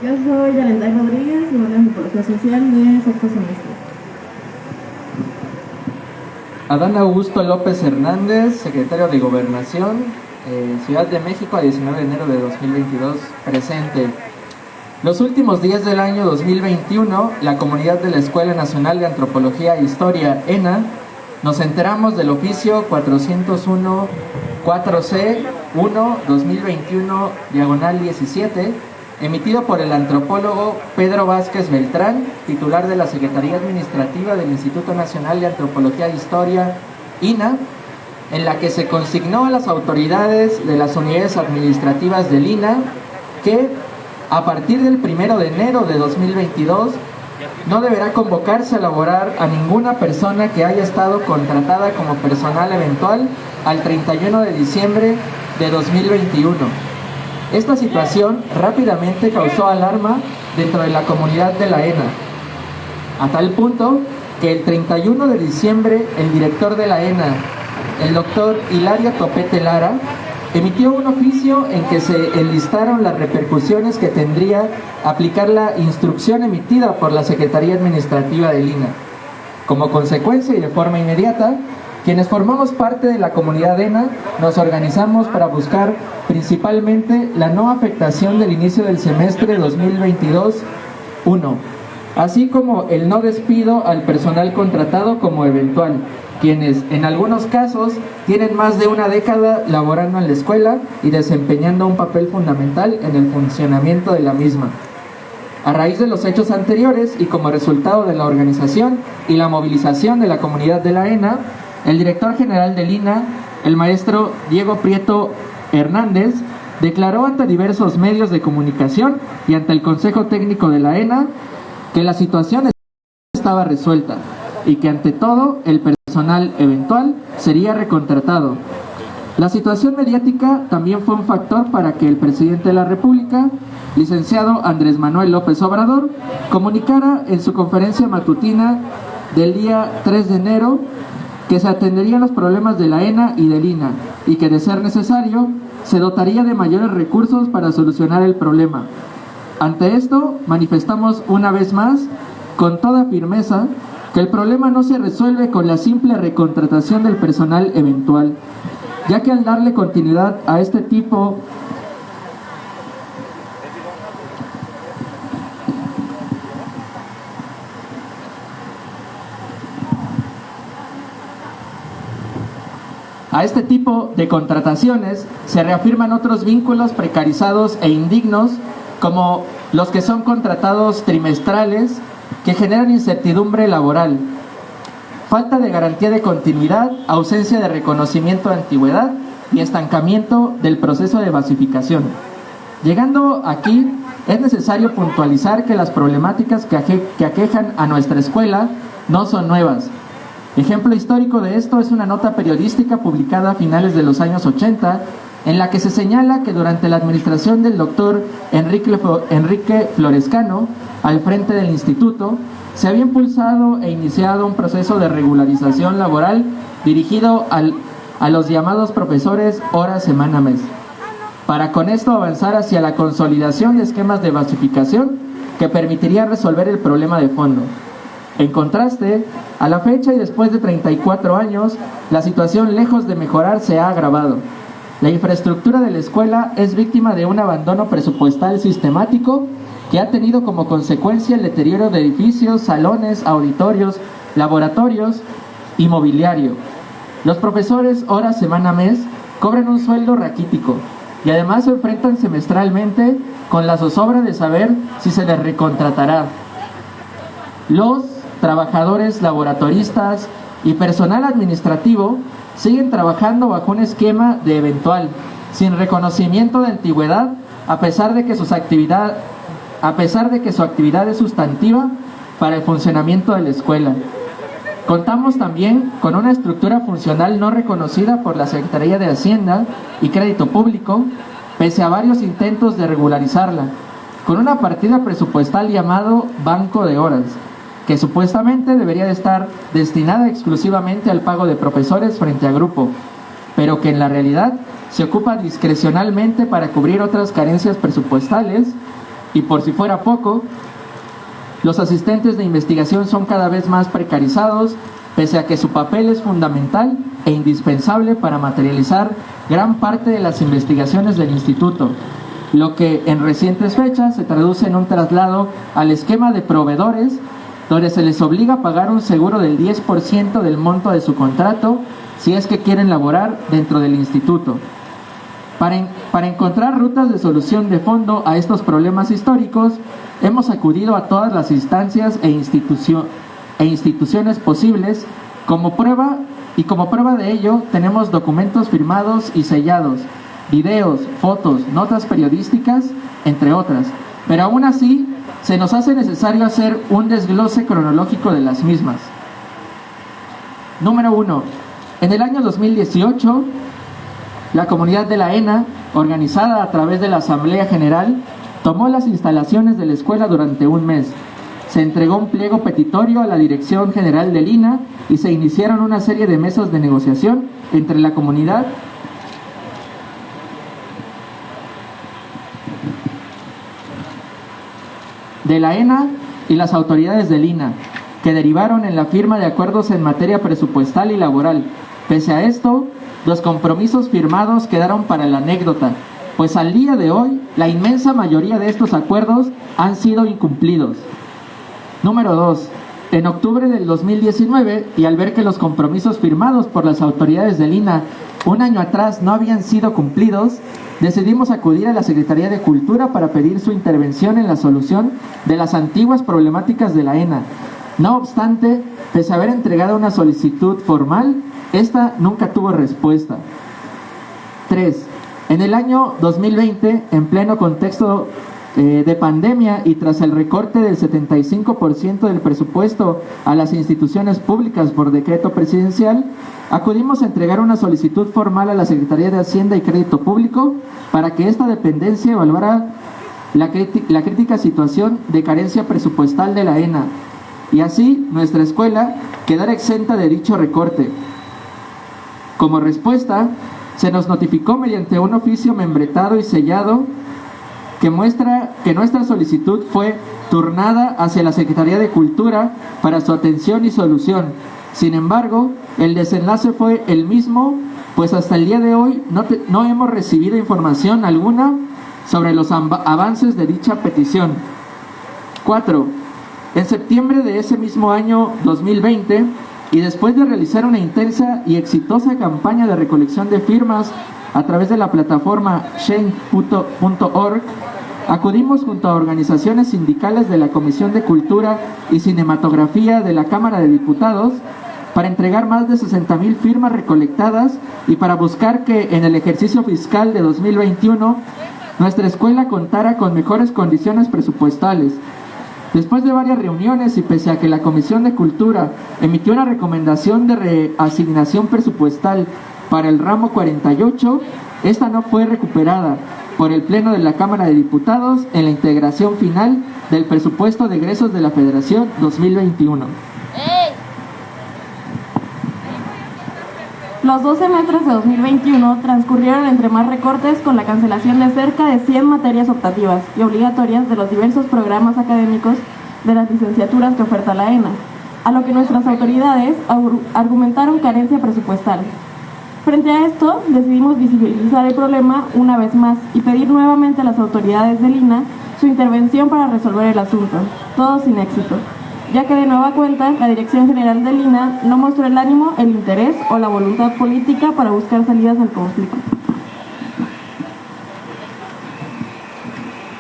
Yo soy Yalenday Rodríguez, de la Antropología Social de sexto semestre. Adán Augusto López Hernández, secretario de Gobernación, Ciudad de México, a 19 de enero de 2022, presente. Los últimos días del año 2021, la comunidad de la Escuela Nacional de Antropología e Historia, ENA, nos enteramos del oficio 401 4C1 2021 diagonal 17, emitido por el antropólogo Pedro Vázquez Beltrán, titular de la Secretaría Administrativa del Instituto Nacional de Antropología e Historia, INA, en la que se consignó a las autoridades de las unidades administrativas del INA que a partir del 1 de enero de 2022 no deberá convocarse a laborar a ninguna persona que haya estado contratada como personal eventual al 31 de diciembre de 2021. Esta situación rápidamente causó alarma dentro de la comunidad de la ENA, a tal punto que el 31 de diciembre el director de la ENA, el doctor Hilario Topete Lara, emitió un oficio en que se enlistaron las repercusiones que tendría aplicar la instrucción emitida por la Secretaría Administrativa del INA. Como consecuencia y de forma inmediata, quienes formamos parte de la comunidad ENA nos organizamos para buscar principalmente la no afectación del inicio del semestre 2022-1, así como el no despido al personal contratado como eventual, quienes en algunos casos tienen más de una década laborando en la escuela y desempeñando un papel fundamental en el funcionamiento de la misma. A raíz de los hechos anteriores y como resultado de la organización y la movilización de la comunidad de la ENA, el director general del INA, el maestro Diego Prieto Hernández, declaró ante diversos medios de comunicación y ante el Consejo Técnico de la ENA que la situación estaba resuelta y que ante todo el personal eventual sería recontratado. La situación mediática también fue un factor para que el presidente de la República, licenciado Andrés Manuel López Obrador, comunicara en su conferencia matutina del día 3 de enero que se atenderían los problemas de la ENA y del INA y que de ser necesario se dotaría de mayores recursos para solucionar el problema. Ante esto manifestamos una vez más con toda firmeza que el problema no se resuelve con la simple recontratación del personal eventual, ya que al darle continuidad a este tipo de contrataciones se reafirman otros vínculos precarizados e indignos, como los que son contratados trimestrales, que generan incertidumbre laboral, falta de garantía de continuidad, ausencia de reconocimiento de antigüedad y estancamiento del proceso de basificación. Llegando aquí, es necesario puntualizar que las problemáticas que aquejan a nuestra escuela no son nuevas. Ejemplo histórico de esto es una nota periodística publicada a finales de los años 80, en la que se señala que durante la administración del doctor Enrique Florescano, al frente del instituto, se había impulsado e iniciado un proceso de regularización laboral dirigido a los llamados profesores hora, semana, mes, para con esto avanzar hacia la consolidación de esquemas de basificación que permitiría resolver el problema de fondo. En contraste, a la fecha y después de 34 años, la situación lejos de mejorar se ha agravado. La infraestructura de la escuela es víctima de un abandono presupuestal sistemático que ha tenido como consecuencia el deterioro de edificios, salones, auditorios, laboratorios y mobiliario. Los profesores hora, semana, mes cobran un sueldo raquítico y además se enfrentan semestralmente con la zozobra de saber si se les recontratará. Los trabajadores laboratoristas y personal administrativo siguen trabajando bajo un esquema de eventual, sin reconocimiento de antigüedad, a pesar de que su actividad es sustantiva para el funcionamiento de la escuela. Contamos también con una estructura funcional no reconocida por la Secretaría de Hacienda y Crédito Público, pese a varios intentos de regularizarla, con una partida presupuestal llamado Banco de Horas, que supuestamente debería de estar destinada exclusivamente al pago de profesores frente a grupo, pero que en la realidad se ocupa discrecionalmente para cubrir otras carencias presupuestales Y por si fuera poco, los asistentes de investigación son cada vez más precarizados, pese a que su papel es fundamental e indispensable para materializar gran parte de las investigaciones del instituto, lo que en recientes fechas se traduce en un traslado al esquema de proveedores, donde se les obliga a pagar un seguro del 10% del monto de su contrato si es que quieren laborar dentro del instituto. Para encontrar rutas de solución de fondo a estos problemas históricos, hemos acudido a todas las instancias e instituciones posibles. Como prueba de ello, tenemos documentos firmados y sellados, videos, fotos, notas periodísticas, entre otras. Pero aún así, se nos hace necesario hacer un desglose cronológico de las mismas. Número 1. En el año 2018, la comunidad de la ENA, organizada a través de la Asamblea General, tomó las instalaciones de la escuela durante un mes. Se entregó un pliego petitorio a la Dirección General del INA y se iniciaron una serie de mesas de negociación entre la comunidad de la ENA y las autoridades del INA, que derivaron en la firma de acuerdos en materia presupuestal y laboral. Pese a esto, los compromisos firmados quedaron para la anécdota, pues al día de hoy, la inmensa mayoría de estos acuerdos han sido incumplidos. Número 2. En octubre del 2019, y al ver que los compromisos firmados por las autoridades del INA un año atrás no habían sido cumplidos, decidimos acudir a la Secretaría de Cultura para pedir su intervención en la solución de las antiguas problemáticas de la ENA. No obstante, pese a haber entregado una solicitud formal, esta nunca tuvo respuesta. 3. En el año 2020, en pleno contexto de pandemia y tras el recorte del 75% del presupuesto a las instituciones públicas por decreto presidencial, acudimos a entregar una solicitud formal a la Secretaría de Hacienda y Crédito Público para que esta dependencia evaluara la crítica situación de carencia presupuestal de la ENA y así nuestra escuela quedara exenta de dicho recorte. Como respuesta, se nos notificó mediante un oficio membretado y sellado que muestra que nuestra solicitud fue turnada hacia la Secretaría de Cultura para su atención y solución. Sin embargo, el desenlace fue el mismo, pues hasta el día de hoy no hemos recibido información alguna sobre los avances de dicha petición. 4. En septiembre de ese mismo año 2020, y después de realizar una intensa y exitosa campaña de recolección de firmas a través de la plataforma change.org, acudimos junto a organizaciones sindicales de la Comisión de Cultura y Cinematografía de la Cámara de Diputados para entregar más de 60,000 firmas recolectadas y para buscar que en el ejercicio fiscal de 2021 nuestra escuela contara con mejores condiciones presupuestales. Después de varias reuniones y pese a que la Comisión de Cultura emitió una recomendación de reasignación presupuestal para el ramo 48, esta no fue recuperada por el Pleno de la Cámara de Diputados en la integración final del presupuesto de egresos de la Federación 2021. Los 2 semestres de 2021 transcurrieron entre más recortes con la cancelación de cerca de 100 materias optativas y obligatorias de los diversos programas académicos de las licenciaturas que oferta la ENA, a lo que nuestras autoridades argumentaron carencia presupuestal. Frente a esto, decidimos visibilizar el problema una vez más y pedir nuevamente a las autoridades del INA su intervención para resolver el asunto, todo sin éxito, ya que de nueva cuenta la Dirección General del INA no mostró el ánimo, el interés o la voluntad política para buscar salidas al conflicto.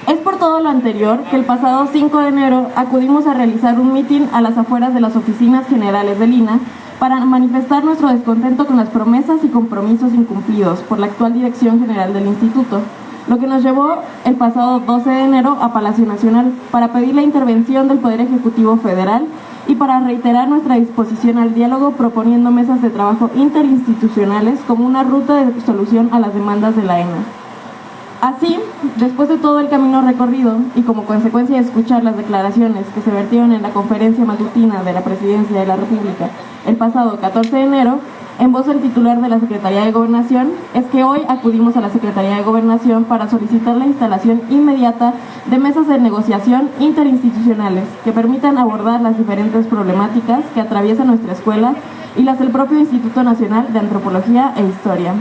Es por todo lo anterior que el pasado 5 de enero acudimos a realizar un mitin a las afueras de las oficinas generales del INA para manifestar nuestro descontento con las promesas y compromisos incumplidos por la actual Dirección General del Instituto, lo que nos llevó el pasado 12 de enero a Palacio Nacional para pedir la intervención del Poder Ejecutivo Federal y para reiterar nuestra disposición al diálogo proponiendo mesas de trabajo interinstitucionales como una ruta de solución a las demandas de la ENA. Así, después de todo el camino recorrido y como consecuencia de escuchar las declaraciones que se vertieron en la conferencia matutina de la Presidencia de la República el pasado 14 de enero, en voz del titular de la Secretaría de Gobernación, es que hoy acudimos a la Secretaría de Gobernación para solicitar la instalación inmediata de mesas de negociación interinstitucionales que permitan abordar las diferentes problemáticas que atraviesa nuestra escuela y las del propio Instituto Nacional de Antropología e Historia.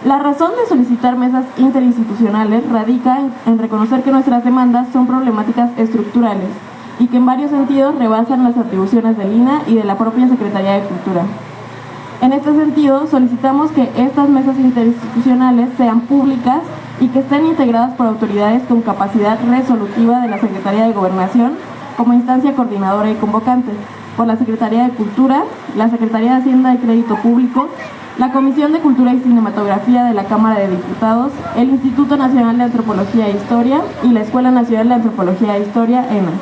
La razón de solicitar mesas interinstitucionales radica en reconocer que nuestras demandas son problemáticas estructurales y que en varios sentidos rebasan las atribuciones del INAH y de la propia Secretaría de Cultura. En este sentido, solicitamos que estas mesas interinstitucionales sean públicas y que estén integradas por autoridades con capacidad resolutiva de la Secretaría de Gobernación como instancia coordinadora y convocante, por la Secretaría de Cultura, la Secretaría de Hacienda y Crédito Público, la Comisión de Cultura y Cinematografía de la Cámara de Diputados, el Instituto Nacional de Antropología e Historia y la Escuela Nacional de Antropología e Historia, ENA.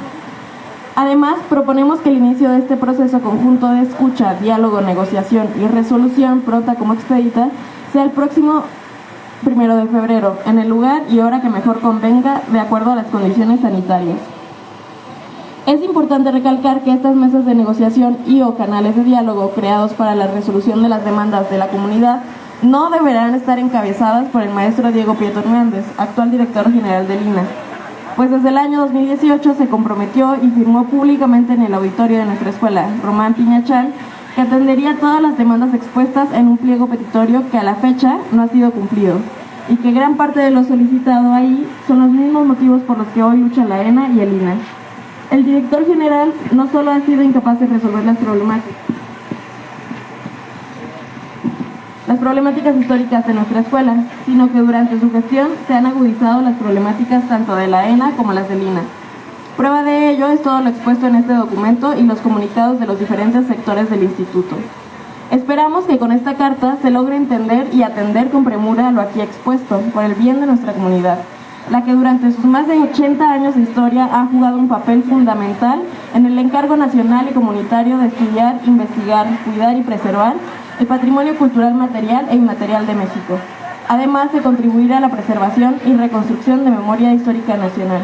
Además, proponemos que el inicio de este proceso conjunto de escucha, diálogo, negociación y resolución, pronta como expedita, sea el próximo 1 de febrero, en el lugar y hora que mejor convenga, de acuerdo a las condiciones sanitarias. Es importante recalcar que estas mesas de negociación y o canales de diálogo creados para la resolución de las demandas de la comunidad no deberán estar encabezadas por el maestro Diego Prieto Hernández, actual director general del INAH, pues desde el año 2018 se comprometió y firmó públicamente en el auditorio de nuestra escuela, Román Piñachán, que atendería todas las demandas expuestas en un pliego petitorio que a la fecha no ha sido cumplido, y que gran parte de lo solicitado ahí son los mismos motivos por los que hoy lucha la ENA y el INAH. El director general no solo ha sido incapaz de resolver las problemáticas históricas de nuestra escuela, sino que durante su gestión se han agudizado las problemáticas tanto de la ENA como las del INAH. Prueba de ello es todo lo expuesto en este documento y los comunicados de los diferentes sectores del instituto. Esperamos que con esta carta se logre entender y atender con premura lo aquí expuesto, por el bien de nuestra comunidad, la que durante sus más de 80 años de historia ha jugado un papel fundamental en el encargo nacional y comunitario de estudiar, investigar, cuidar y preservar el patrimonio cultural material e inmaterial de México, además de contribuir a la preservación y reconstrucción de memoria histórica nacional.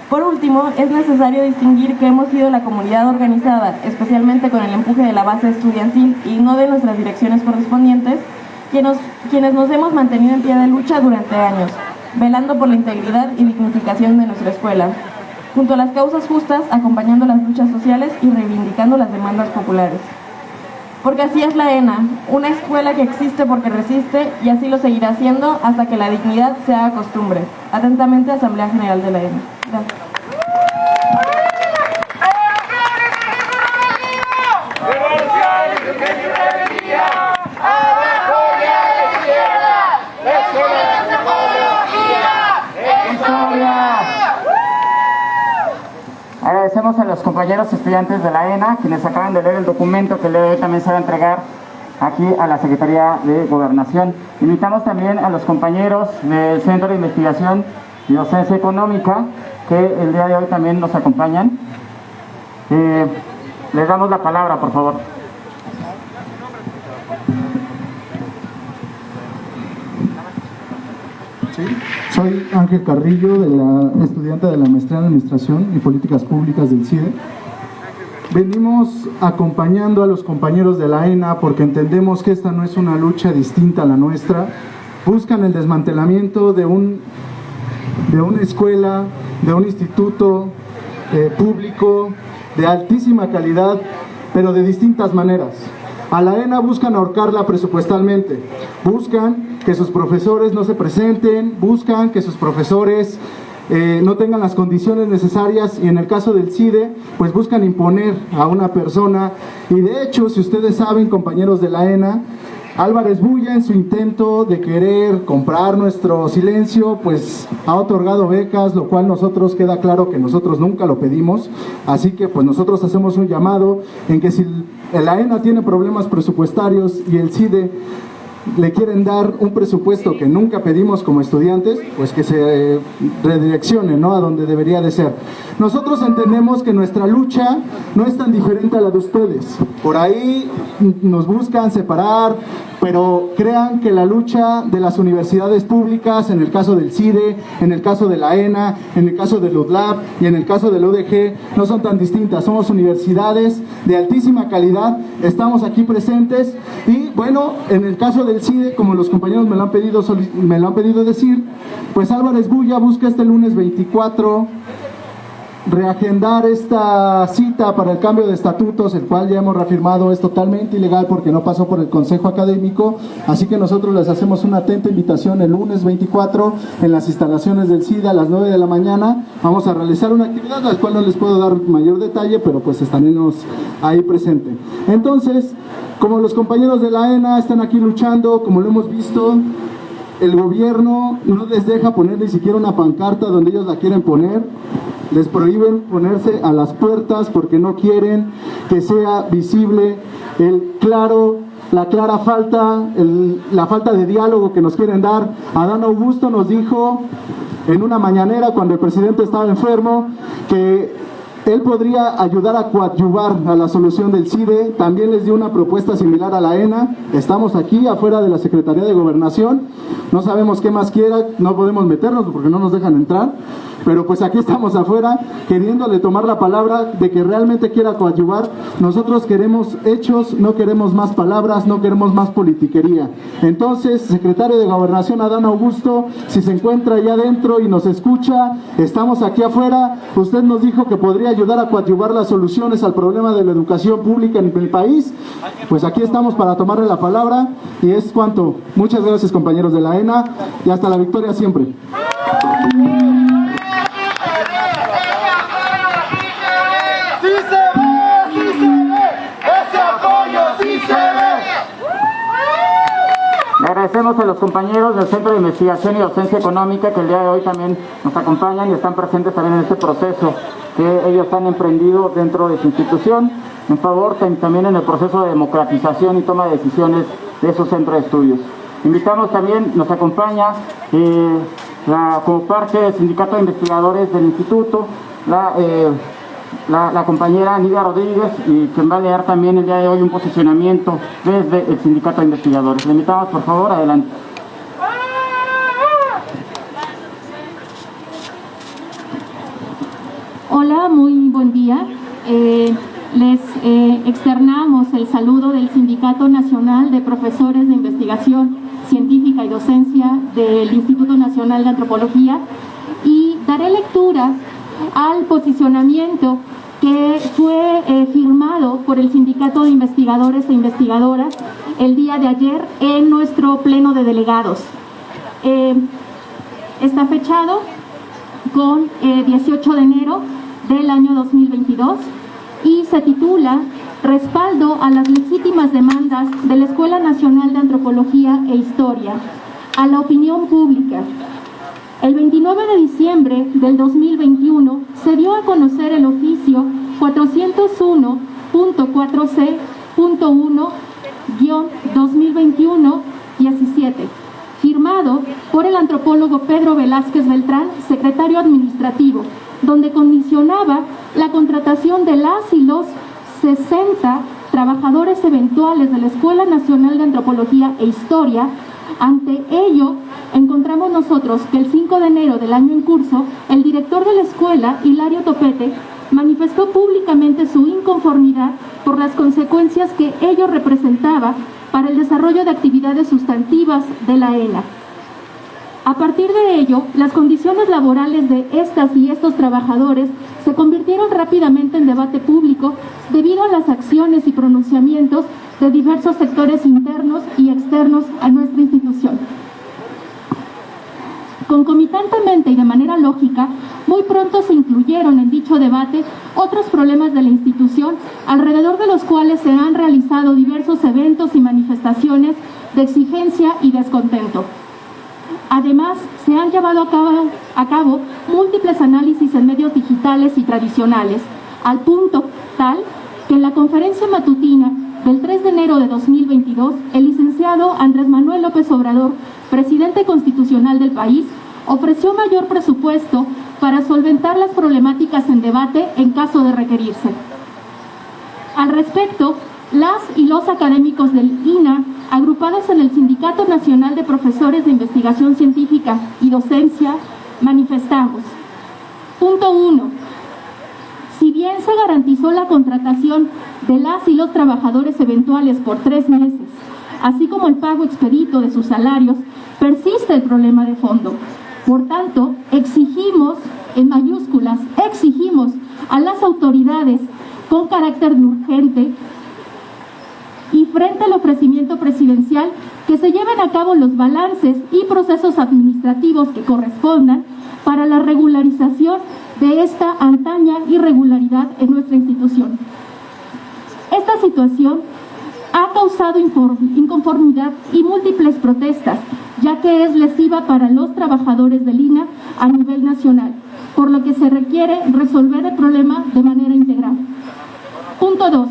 Por último, es necesario distinguir que hemos sido la comunidad organizada, especialmente con el empuje de la base estudiantil y no de nuestras direcciones correspondientes, quienes nos hemos mantenido en pie de lucha durante años, velando por la integridad y dignificación de nuestra escuela, junto a las causas justas, acompañando las luchas sociales y reivindicando las demandas populares. Porque así es la ENA, una escuela que existe porque resiste y así lo seguirá haciendo hasta que la dignidad se haga costumbre. Atentamente, Asamblea General de la ENA. Gracias. Agradecemos a los compañeros estudiantes de la ENA, quienes acaban de leer el documento que hoy también se va a entregar aquí a la Secretaría de Gobernación. Invitamos también a los compañeros del Centro de Investigación y Docencia Económica, que el día de hoy también nos acompañan. Les damos la palabra, por favor. Sí. Soy Ángel Carrillo, estudiante de la maestría en Administración y Políticas Públicas del CIDE. Venimos acompañando a los compañeros de la ENA porque entendemos que esta no es una lucha distinta a la nuestra. Buscan el desmantelamiento de una escuela, de un instituto público de altísima calidad, pero de distintas maneras. A la ENA buscan ahorcarla presupuestalmente, buscan que sus profesores no se presenten, buscan que sus profesores no tengan las condiciones necesarias, y en el caso del CIDE, pues buscan imponer a una persona. Y de hecho, si ustedes saben, compañeros de la ENA, Álvarez Bulla, en su intento de querer comprar nuestro silencio, pues ha otorgado becas, lo cual nosotros queda claro que nosotros nunca lo pedimos. Así que pues nosotros hacemos un llamado en que si la ENA tiene problemas presupuestarios y el CIDE le quieren dar un presupuesto que nunca pedimos como estudiantes, pues que se redireccione, ¿no?, a donde debería de ser. Nosotros entendemos que nuestra lucha no es tan diferente a la de ustedes. Por ahí nos buscan separar, pero crean que la lucha de las universidades públicas, en el caso del CIDE, en el caso de la ENA, en el caso del UDLAP y en el caso del UDG, no son tan distintas. Somos universidades de altísima calidad, estamos aquí presentes y bueno, en el caso del CIDE, como los compañeros me lo han pedido decir, pues Álvarez Bulla busca este lunes 24 reagendar esta cita para el cambio de estatutos, el cual ya hemos reafirmado es totalmente ilegal porque no pasó por el Consejo Académico, así que nosotros les hacemos una atenta invitación el lunes 24 en las instalaciones del CIDE a las 9 de la mañana. Vamos a realizar una actividad a la cual no les puedo dar mayor detalle, pero pues estaremos ahí presentes. Entonces, como los compañeros de la ENA están aquí luchando, como lo hemos visto, el gobierno no les deja poner ni siquiera una pancarta donde ellos la quieren poner, les prohíben ponerse a las puertas porque no quieren que sea visible la clara falta, la falta de diálogo que nos quieren dar. Adán Augusto nos dijo en una mañanera cuando el presidente estaba enfermo que él podría ayudar a coadyuvar a la solución del CIDE. También les dio una propuesta similar a la ENA. Estamos aquí afuera de la Secretaría de Gobernación. No sabemos qué más quiera, no podemos meternos porque no nos dejan entrar. Pero pues aquí estamos afuera queriéndole tomar la palabra de que realmente quiera coadyuvar. Nosotros queremos hechos, no queremos más palabras, no queremos más politiquería. Entonces, secretario de Gobernación Adán Augusto, si se encuentra allá adentro y nos escucha, estamos aquí afuera. Usted nos dijo que podría ayudar a coadyuvar las soluciones al problema de la educación pública en el país. Pues aquí estamos para tomarle la palabra y es cuanto. Muchas gracias, compañeros de la ENA, y hasta la victoria siempre. Le agradecemos a los compañeros del Centro de Investigación y Docencia Económica que el día de hoy también nos acompañan y están presentes también en este proceso que ellos han emprendido dentro de su institución, en favor también en el proceso de democratización y toma de decisiones de esos centros de estudios. Invitamos también, nos acompaña como parte del Sindicato de Investigadores del Instituto, la compañera Nidia Rodríguez, y quien va a leer también el día de hoy un posicionamiento desde el Sindicato de Investigadores. Le invitamos, por favor, adelante. Hola, muy buen día. Les externamos el saludo del Sindicato Nacional de Profesores de Investigación Científica y Docencia del Instituto Nacional de Antropología y daré lectura al posicionamiento que fue firmado por el Sindicato de Investigadores e Investigadoras el día de ayer en nuestro pleno de delegados. Está fechado con 18 de enero del año 2022 y se titula Respaldo a las legítimas demandas de la Escuela Nacional de Antropología e Historia a la opinión pública. El 29 de diciembre del 2021 se dio a conocer el oficio 401.4C.1-2021-17, firmado por el antropólogo Pedro Velázquez Beltrán, secretario administrativo, donde condicionaba la contratación de las y los 60 trabajadores eventuales de la Escuela Nacional de Antropología e Historia. Ante ello, encontramos nosotros que el 5 de enero del año en curso, el director de la escuela, Hilario Topete, manifestó públicamente su inconformidad por las consecuencias que ello representaba para el desarrollo de actividades sustantivas de la ENA. A partir de ello, las condiciones laborales de estas y estos trabajadores se convirtieron rápidamente en debate público debido a las acciones y pronunciamientos de diversos sectores internos y externos a nuestra institución. Concomitantemente y de manera lógica, muy pronto se incluyeron en dicho debate otros problemas de la institución, alrededor de los cuales se han realizado diversos eventos y manifestaciones de exigencia y descontento. Además, se han llevado a cabo múltiples análisis en medios digitales y tradicionales, al punto tal que en la conferencia matutina del 3 de enero de 2022, el licenciado Andrés Manuel López Obrador, presidente constitucional del país, ofreció mayor presupuesto para solventar las problemáticas en debate en caso de requerirse. Al respecto, las y los académicos del INA agrupados en el Sindicato Nacional de Profesores de Investigación Científica y Docencia, manifestamos. Punto 1. Si bien se garantizó la contratación de las y los trabajadores eventuales por 3 meses, así como el pago expedito de sus salarios, persiste el problema de fondo. Por tanto, exigimos, en mayúsculas, exigimos a las autoridades con carácter de urgente y frente al ofrecimiento presidencial que se lleven a cabo los balances y procesos administrativos que correspondan para la regularización de esta antaña irregularidad en nuestra institución. Esta situación ha causado inconformidad y múltiples protestas, ya que es lesiva para los trabajadores del INAH a nivel nacional, por lo que se requiere resolver el problema de manera integral. Punto 2.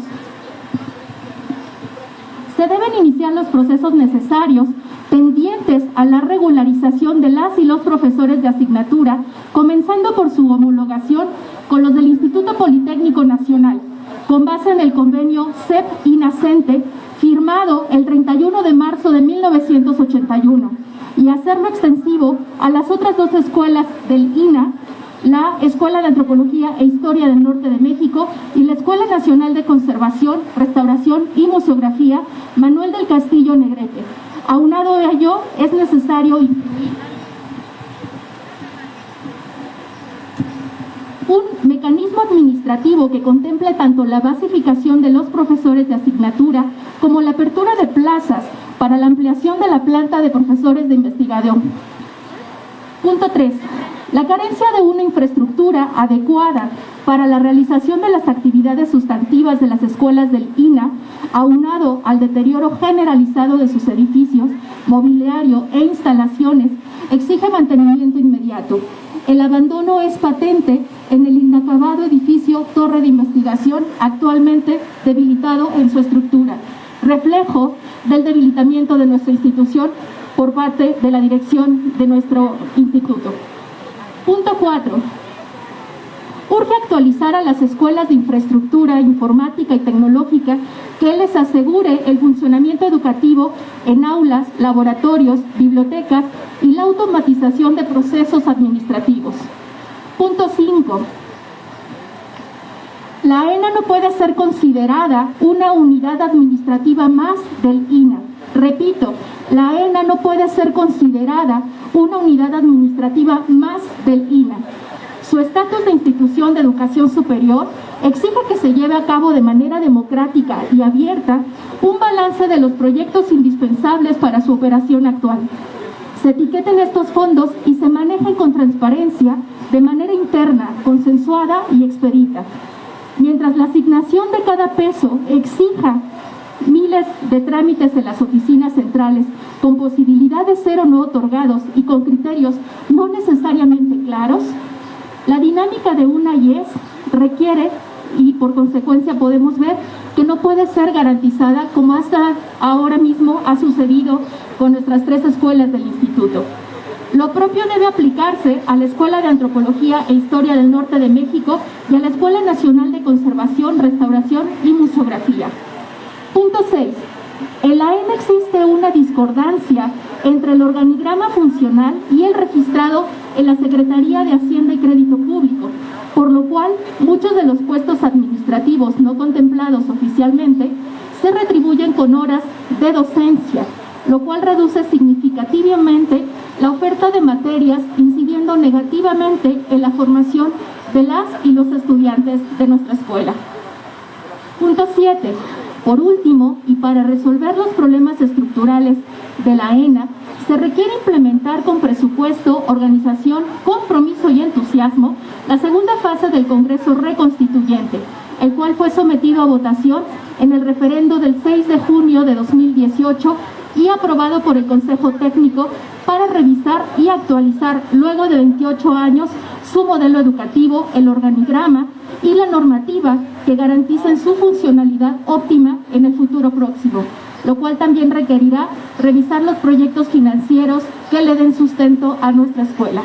Se deben iniciar los procesos necesarios pendientes a la regularización de las y los profesores de asignatura, comenzando por su homologación con los del Instituto Politécnico Nacional, con base en el convenio CEP-INACENTE, firmado el 31 de marzo de 1981, y hacerlo extensivo a las otras 2 escuelas del INAH, la Escuela de Antropología e Historia del Norte de México y la Escuela Nacional de Conservación, Restauración y Museografía Manuel del Castillo Negrete. Aunado a ello, es necesario incluir un mecanismo administrativo que contemple tanto la basificación de los profesores de asignatura como la apertura de plazas para la ampliación de la planta de profesores de investigación. Punto 3. La carencia de una infraestructura adecuada para la realización de las actividades sustantivas de las escuelas del INAH, aunado al deterioro generalizado de sus edificios, mobiliario e instalaciones, exige mantenimiento inmediato. El abandono es patente en el inacabado edificio Torre de Investigación, actualmente debilitado en su estructura, reflejo del debilitamiento de nuestra institución por parte de la dirección de nuestro instituto. Punto 4. Urge actualizar a las escuelas de infraestructura informática y tecnológica que les asegure el funcionamiento educativo en aulas, laboratorios, bibliotecas y la automatización de procesos administrativos. Punto 5. La ENA no puede ser considerada una unidad administrativa más del INAH. Repito, la ENA no puede ser considerada una unidad administrativa más del INAH. Su estatus de institución de educación superior exige que se lleve a cabo de manera democrática y abierta un balance de los proyectos indispensables para su operación actual. Se etiqueten estos fondos y se manejen con transparencia, de manera interna, consensuada y expedita. Mientras la asignación de cada peso exija miles de trámites en las oficinas centrales, con posibilidad de ser o no otorgados y con criterios no necesariamente claros, la dinámica de una IES requiere, y por consecuencia podemos ver, que no puede ser garantizada como hasta ahora mismo ha sucedido con nuestras 3 escuelas del instituto. Lo propio debe aplicarse a la Escuela de Antropología e Historia del Norte de México y a la Escuela Nacional de Conservación, Restauración y Museografía. Punto 6. En la ENA existe una discordancia entre el organigrama funcional y el registrado en la Secretaría de Hacienda y Crédito Público, por lo cual muchos de los puestos administrativos no contemplados oficialmente se retribuyen con horas de docencia, lo cual reduce significativamente la oferta de materias, incidiendo negativamente en la formación de las y los estudiantes de nuestra escuela. Punto 7. Por último, y para resolver los problemas estructurales de la ENA, se requiere implementar con presupuesto, organización, compromiso y entusiasmo la segunda fase del Congreso Reconstituyente, el cual fue sometido a votación en el referendo del 6 de junio de 2018 y aprobado por el Consejo Técnico para revisar y actualizar luego de 28 años su modelo educativo, el organigrama y la normativa que garanticen su funcionalidad óptima en el futuro próximo, lo cual también requerirá revisar los proyectos financieros que le den sustento a nuestra escuela.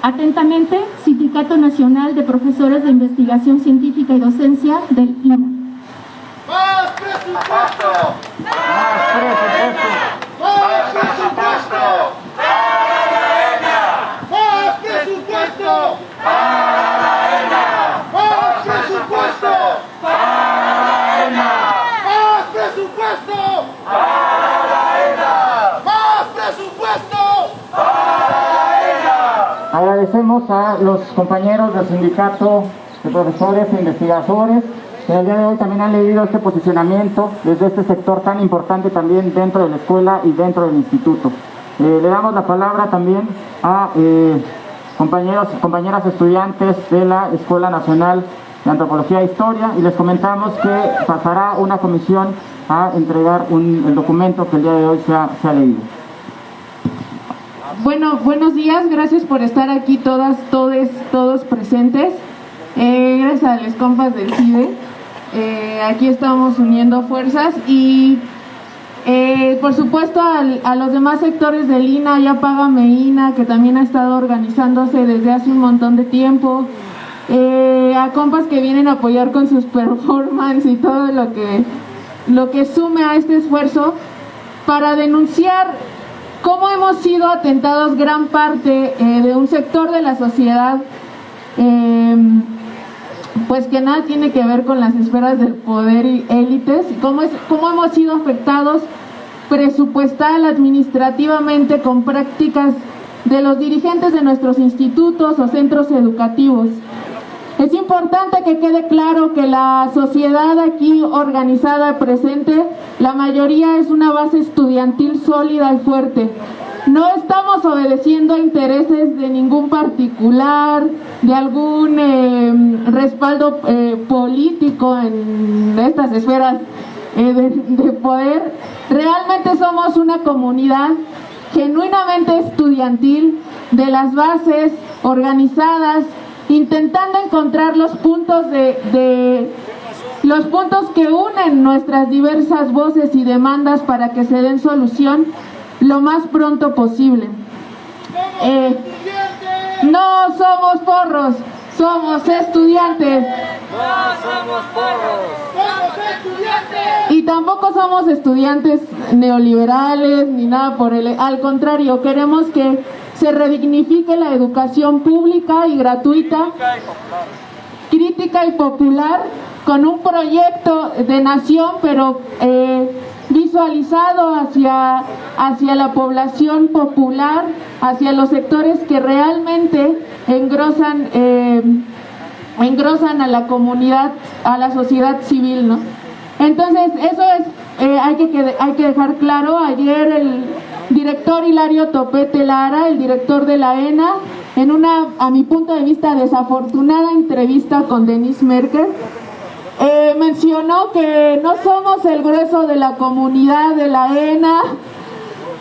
Atentamente, Sindicato Nacional de Profesores de Investigación Científica y Docencia del INAH. ¡Más presupuesto! ¡Más presupuesto! ¡Más presupuesto! ¡Más presupuesto! ¡Más presupuesto! ¡Más presupuesto! ¡Más presupuesto! Agradecemos a los compañeros del sindicato de profesores e investigadores que el día de hoy también han leído este posicionamiento desde este sector tan importante también dentro de la escuela y dentro del instituto. Le damos la palabra también a compañeras estudiantes de la Escuela Nacional de Antropología e Historia y les comentamos que pasará una comisión a entregar el documento que el día de hoy se ha leído. Bueno, buenos días, gracias por estar aquí todas, todos presentes. Gracias a los compas del CIDE. Aquí estamos uniendo fuerzas y por supuesto a los demás sectores del INA, Ya Págame INA, que también ha estado organizándose desde hace un montón de tiempo. A compas que vienen a apoyar con sus performance y todo lo que sume a este esfuerzo para denunciar cómo hemos sido atentados gran parte de un sector de la sociedad, pues que nada tiene que ver con las esferas del poder y élites, cómo hemos sido afectados presupuestal, administrativamente, con prácticas de los dirigentes de nuestros institutos o centros educativos. Es importante que quede claro que la sociedad aquí organizada presente, la mayoría es una base estudiantil sólida y fuerte. No estamos obedeciendo a intereses de ningún particular, de algún respaldo político en estas esferas de poder. Realmente somos una comunidad genuinamente estudiantil, de las bases organizadas, intentando encontrar los puntos los puntos que unen nuestras diversas voces y demandas para que se den solución lo más pronto posible. No somos porros, somos estudiantes. ¡No somos porros! ¡Somos estudiantes! Y tampoco somos estudiantes neoliberales ni nada por el... Al contrario, queremos que se redignifique la educación pública y gratuita, crítica y popular, con un proyecto de nación, pero visualizado hacia la población popular, hacia los sectores que realmente engrosan a la comunidad, a la sociedad civil, ¿no? Entonces, eso es, hay que dejar claro. Ayer el director Hilario Topete Lara, el director de la ENA, en una, a mi punto de vista, desafortunada entrevista con Denise Merker, mencionó que no somos el grueso de la comunidad de la ENA,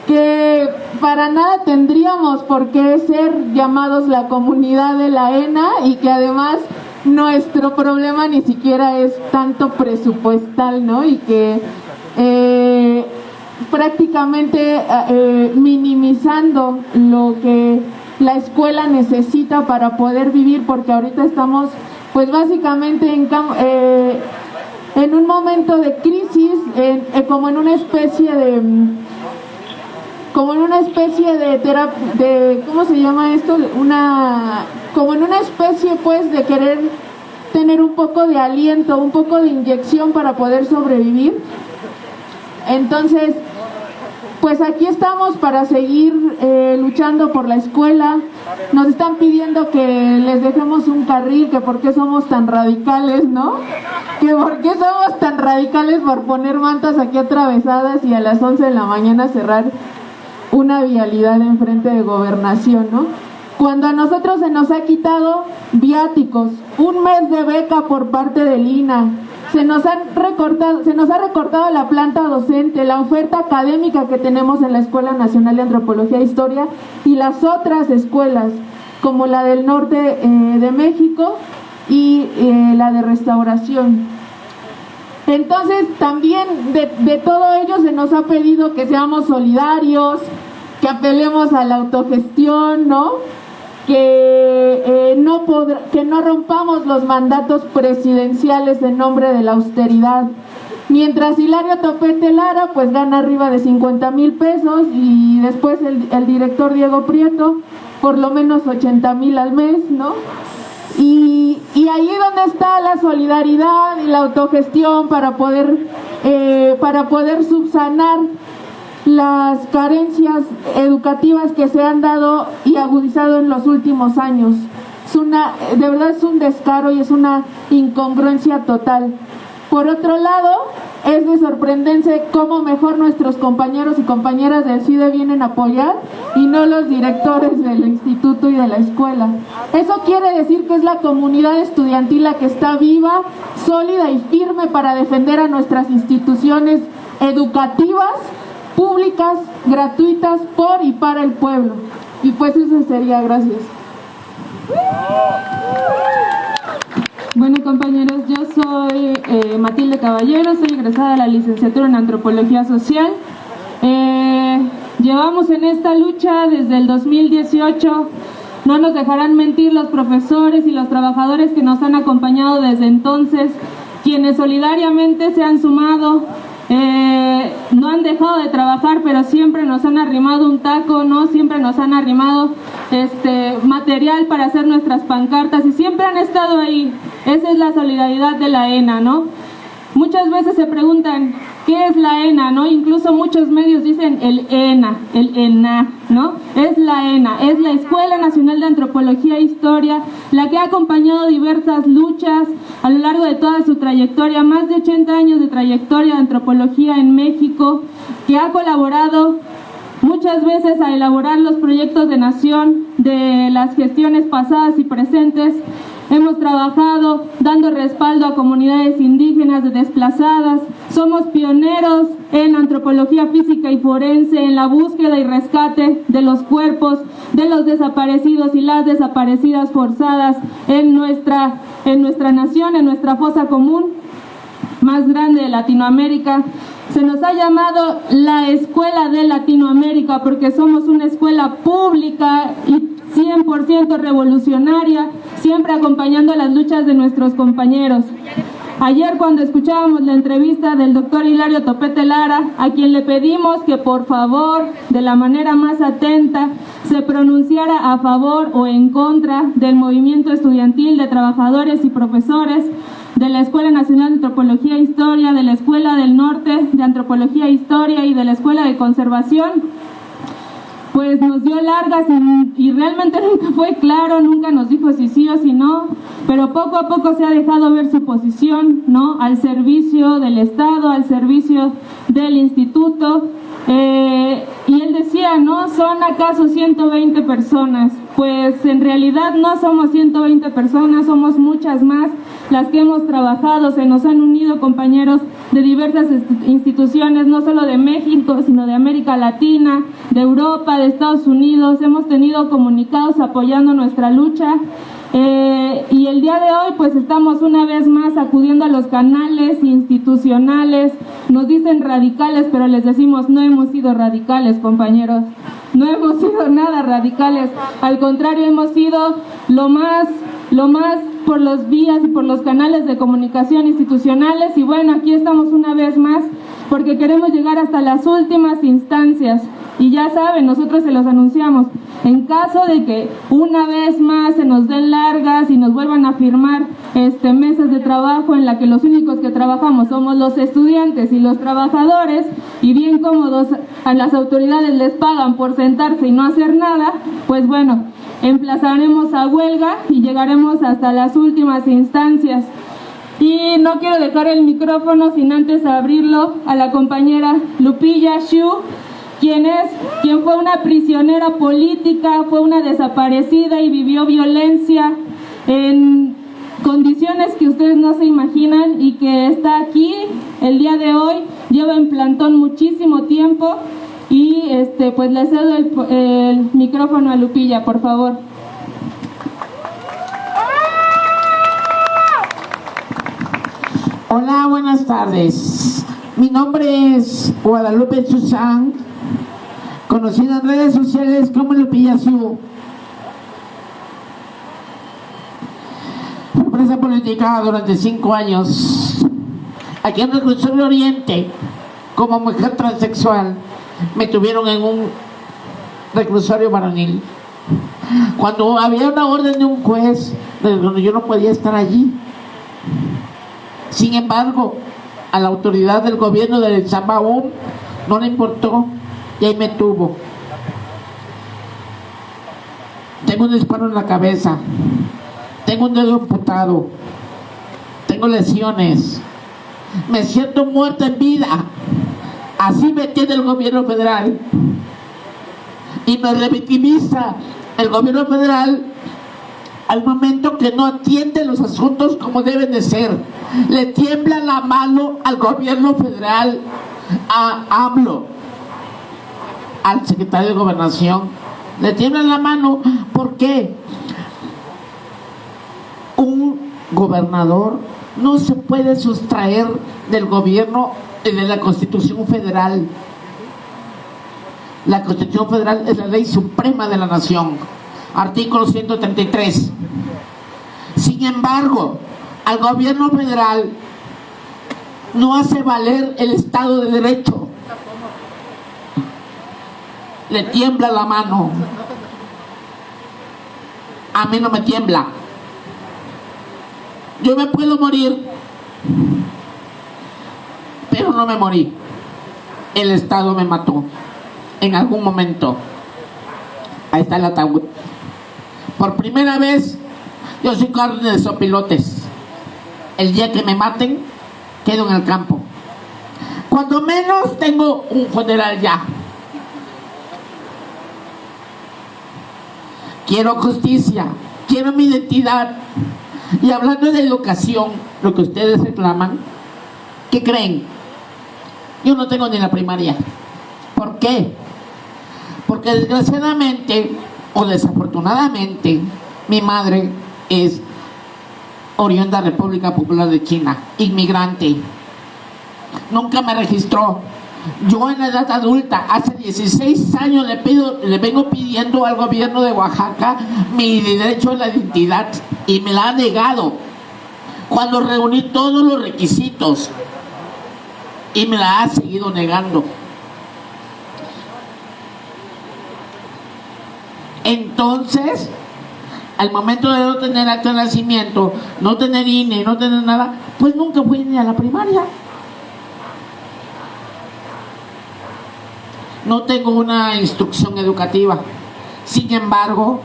que para nada tendríamos por qué ser llamados la comunidad de la ENA y que además nuestro problema ni siquiera es tanto presupuestal, ¿no? Y que prácticamente minimizando lo que la escuela necesita para poder vivir, porque ahorita estamos pues básicamente en un momento de crisis, como en una especie de terapia, ¿cómo se llama esto? Como en una especie pues de querer tener un poco de aliento, un poco de inyección para poder sobrevivir. Entonces, pues aquí estamos para seguir luchando por la escuela. Nos están pidiendo que les dejemos un carril, que por qué somos tan radicales, ¿no? Que por qué somos tan radicales por poner mantas aquí atravesadas y a las 11 de la mañana cerrar una vialidad enfrente de Gobernación, ¿no? Cuando a nosotros se nos ha quitado viáticos, un mes de beca por parte del INA, se nos ha recortado la planta docente, la oferta académica que tenemos en la Escuela Nacional de Antropología e Historia y las otras escuelas, como la del norte de México y la de Restauración. Entonces, también de todo ello se nos ha pedido que seamos solidarios, que apelemos a la autogestión, ¿no? Que no rompamos los mandatos presidenciales en nombre de la austeridad. mientras Hilario Topete Lara pues gana arriba de 50,000 pesos y después el director Diego Prieto por lo menos 80,000 al mes, ¿no? Y ahí donde está la solidaridad y la autogestión para poder subsanar las carencias educativas que se han dado y agudizado en los últimos años. De verdad es un descaro y es una incongruencia total. Por otro lado, es de sorprenderse cómo mejor nuestros compañeros y compañeras del CIDE vienen a apoyar y no los directores del instituto y de la escuela. Eso quiere decir que es la comunidad estudiantil la que está viva, sólida y firme para defender a nuestras instituciones educativas, públicas, gratuitas, por y para el pueblo. Y pues eso sería, gracias. Bueno, compañeros, yo soy Matilde Caballero, soy egresada de la licenciatura en Antropología Social. Llevamos en esta lucha desde el 2018, no nos dejarán mentir los profesores y los trabajadores que nos han acompañado desde entonces, quienes solidariamente se han sumado, no han dejado de trabajar, pero siempre nos han arrimado un taco, ¿no? Siempre nos han arrimado material para hacer nuestras pancartas y siempre han estado ahí. Esa es la solidaridad de la ENA, ¿no? Muchas veces se preguntan, ¿qué es la ENA, no? Incluso muchos medios dicen el ENA, el ENA, ¿no? Es la ENA, es la Escuela Nacional de Antropología e Historia, la que ha acompañado diversas luchas a lo largo de toda su trayectoria, más de 80 años de trayectoria de antropología en México, que ha colaborado muchas veces a elaborar los proyectos de nación de las gestiones pasadas y presentes. Hemos trabajado dando respaldo a comunidades indígenas desplazadas. Somos pioneros en antropología física y forense, en la búsqueda y rescate de los cuerpos de los desaparecidos y las desaparecidas forzadas en nuestra nación, en nuestra fosa común más grande de Latinoamérica. Se nos ha llamado la Escuela de Latinoamérica porque somos una escuela pública y 100% revolucionaria, siempre acompañando las luchas de nuestros compañeros. Ayer, cuando escuchábamos la entrevista del doctor Hilario Topete Lara, a quien le pedimos que por favor, de la manera más atenta, se pronunciara a favor o en contra del movimiento estudiantil de trabajadores y profesores de la Escuela Nacional de Antropología e Historia, de la Escuela del Norte de Antropología e Historia y de la Escuela de Conservación, pues nos dio largas y realmente nunca fue claro, nunca nos dijo si sí o si no, pero poco a poco se ha dejado ver su posición, ¿no? Al servicio del Estado, al servicio del instituto, y él decía, ¿no? ¿Son acaso 120 personas? Pues en realidad no somos 120 personas, somos muchas más las que hemos trabajado. Se nos han unido compañeros de diversas instituciones, no solo de México, sino de América Latina, de Europa, de Estados Unidos. Hemos tenido comunicados apoyando nuestra lucha. Y el día de hoy pues estamos una vez más acudiendo a los canales institucionales. Nos dicen radicales, pero les decimos no hemos sido radicales, compañeros, no hemos sido nada radicales, al contrario, hemos sido lo más por los vías y por los canales de comunicación institucionales. Y bueno, aquí estamos una vez más porque queremos llegar hasta las últimas instancias. Y ya saben, nosotros se los anunciamos, en caso de que una vez más se nos den largas y nos vuelvan a firmar mesas de trabajo en la que los únicos que trabajamos somos los estudiantes y los trabajadores, y bien cómodos a las autoridades les pagan por sentarse y no hacer nada, pues bueno, emplazaremos a huelga y llegaremos hasta las últimas instancias. Y no quiero dejar el micrófono sin antes abrirlo a la compañera Lupilla Xu, quien fue una prisionera política, fue una desaparecida y vivió violencia en condiciones que ustedes no se imaginan, y que está aquí el día de hoy, lleva en plantón muchísimo tiempo. Y pues le cedo el micrófono a Lupilla, por favor. Hola, buenas tardes. Mi nombre es Guadalupe Chusang, conocida en redes sociales como Lupilla Xu. Fui presa política durante 5 años aquí en el Reclusorio Oriente, como mujer transexual, me tuvieron en un reclusorio varonil. Cuando había una orden de un juez, donde yo no podía estar allí. Sin embargo, a la autoridad del gobierno de Sambahún no le importó y ahí me tuvo. Tengo un disparo en la cabeza, tengo un dedo amputado, tengo lesiones, me siento muerta en vida. Así me tiene el gobierno federal y me revictimiza el gobierno federal al momento que no atiende los asuntos como deben de ser. Le tiembla la mano al gobierno federal, a AMLO, al secretario de Gobernación. Le tiembla la mano. ¿Por qué? Un gobernador no se puede sustraer del gobierno y de la Constitución Federal. La Constitución Federal es la ley suprema de la nación. Artículo 133. Sin embargo, al gobierno federal no hace valer el Estado de Derecho. Le tiembla la mano. A mí no me tiembla. Yo me puedo morir, pero no me morí. El Estado me mató en algún momento. Ahí está el ataúd. Por primera vez, yo soy carne de sopilotes. El día que me maten, quedo en el campo. Cuando menos tengo un funeral ya. Quiero justicia, quiero mi identidad. Y hablando de educación, lo que ustedes reclaman, ¿qué creen? Yo no tengo ni la primaria. ¿Por qué? Porque desgraciadamente o desafortunadamente mi madre es oriunda de República Popular de China, inmigrante. Nunca me registró. Yo en la edad adulta, hace 16 años le vengo pidiendo al gobierno de Oaxaca mi derecho a la identidad y me la ha negado. Cuando reuní todos los requisitos y me la ha seguido negando. Entonces, al momento de no tener acta de nacimiento, no tener INE, no tener nada, pues nunca fui ni a la primaria. No tengo una instrucción educativa. Sin embargo,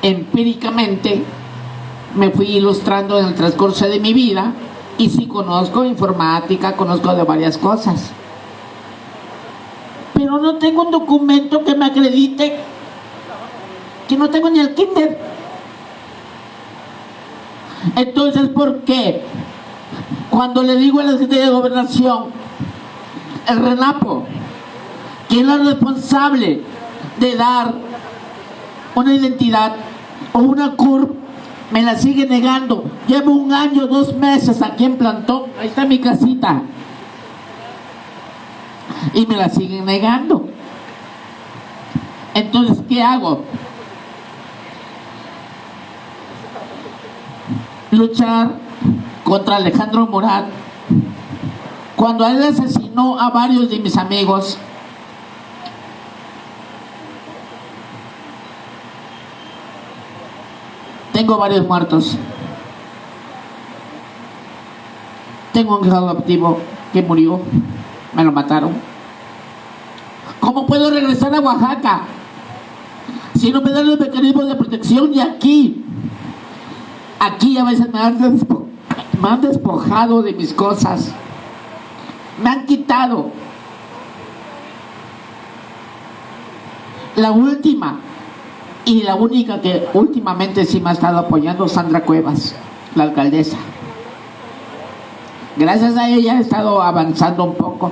empíricamente me fui ilustrando en el transcurso de mi vida y sí conozco informática, conozco de varias cosas. Pero no tengo un documento que me acredite que no tengo ni el kinder. Entonces, ¿por qué? Cuando le digo a la Secretaría de Gobernación, el RENAPO, que es la responsable de dar una identidad o una CURP, me la sigue negando. Llevo 1 año, 2 meses aquí en Plantón, ahí está mi casita, y me la siguen negando. Entonces, ¿qué hago? Luchar contra Alejandro Murat. Cuando él asesinó a varios de mis amigos, tengo varios muertos. Tengo un hijo adoptivo que murió, me lo mataron. ¿Cómo puedo regresar a Oaxaca si no me dan los mecanismos de protección? Y aquí a veces me han despojado de mis cosas, me han quitado. La última y la única que últimamente sí me ha estado apoyando, Sandra Cuevas, la alcaldesa. Gracias a ella he estado avanzando un poco.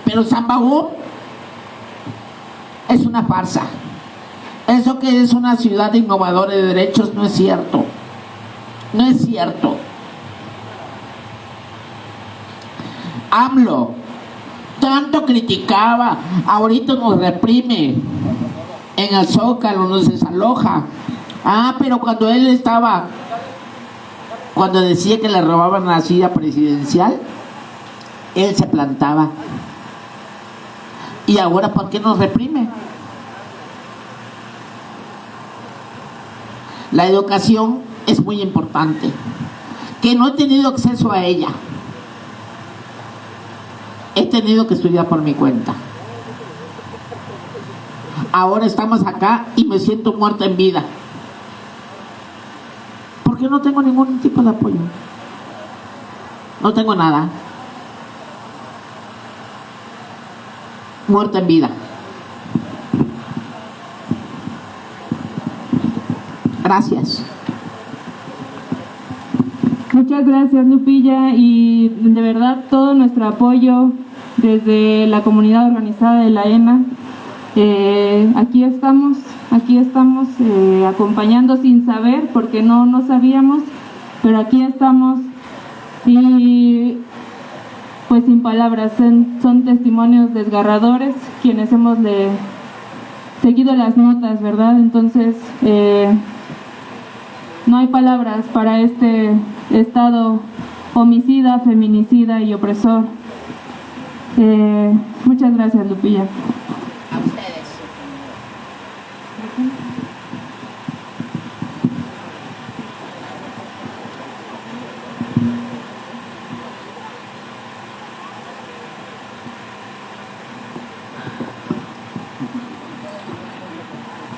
Pero Sambahún es una farsa. Eso que es una ciudad innovadora de derechos no es cierto. No es cierto. AMLO tanto criticaba, ahorita nos reprime en el Zócalo, nos desaloja. Pero cuando él estaba cuando decía que le robaban la silla presidencial, él se plantaba. Y ahora, ¿por qué nos reprime? La educación es muy importante, que no he tenido acceso a ella. He tenido que estudiar por mi cuenta. Ahora estamos acá y me siento muerta en vida, porque no tengo ningún tipo de apoyo. No tengo nada. Muerta en vida. Gracias. Muchas gracias, Lupilla, y de verdad todo nuestro apoyo desde la comunidad organizada de la ENA. Aquí estamos acompañando sin saber, porque no sabíamos, pero aquí estamos y pues sin palabras, son testimonios desgarradores quienes hemos seguido las notas, ¿verdad? Entonces no hay palabras para este Estado homicida, feminicida y opresor. Muchas gracias, Lupilla. A ustedes.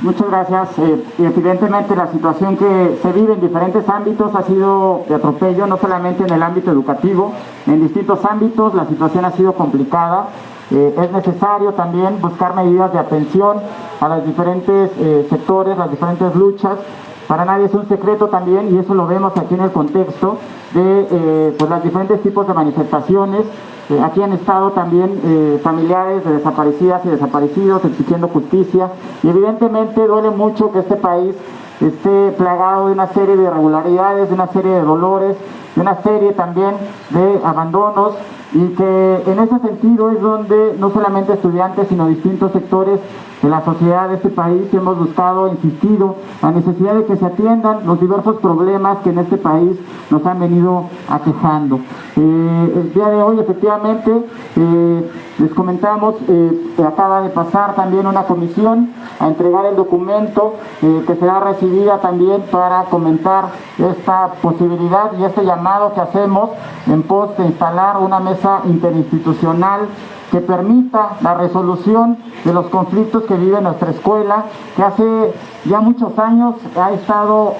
Muchas gracias. Evidentemente la situación que se vive en diferentes ámbitos ha sido de atropello, no solamente en el ámbito educativo, en distintos ámbitos la situación ha sido complicada. Es necesario también buscar medidas de atención a los diferentes sectores, las diferentes luchas. Para nadie es un secreto también, y eso lo vemos aquí en el contexto de pues los diferentes tipos de manifestaciones. Aquí han estado también familiares de desaparecidas y desaparecidos exigiendo justicia, y evidentemente duele mucho que este país esté plagado de una serie de irregularidades, de una serie de dolores, de una serie también de abandonos, y que en ese sentido es donde no solamente estudiantes sino distintos sectores de la sociedad de este país hemos buscado, insistido, la necesidad de que se atiendan los diversos problemas que en este país nos han venido aquejando. El día de hoy efectivamente les comentamos que acaba de pasar también una comisión a entregar el documento que será recibida también para comentar esta posibilidad y este llamado que hacemos en pos de instalar una mesa interinstitucional que permita la resolución de los conflictos que vive nuestra escuela, que hace ya muchos años ha estado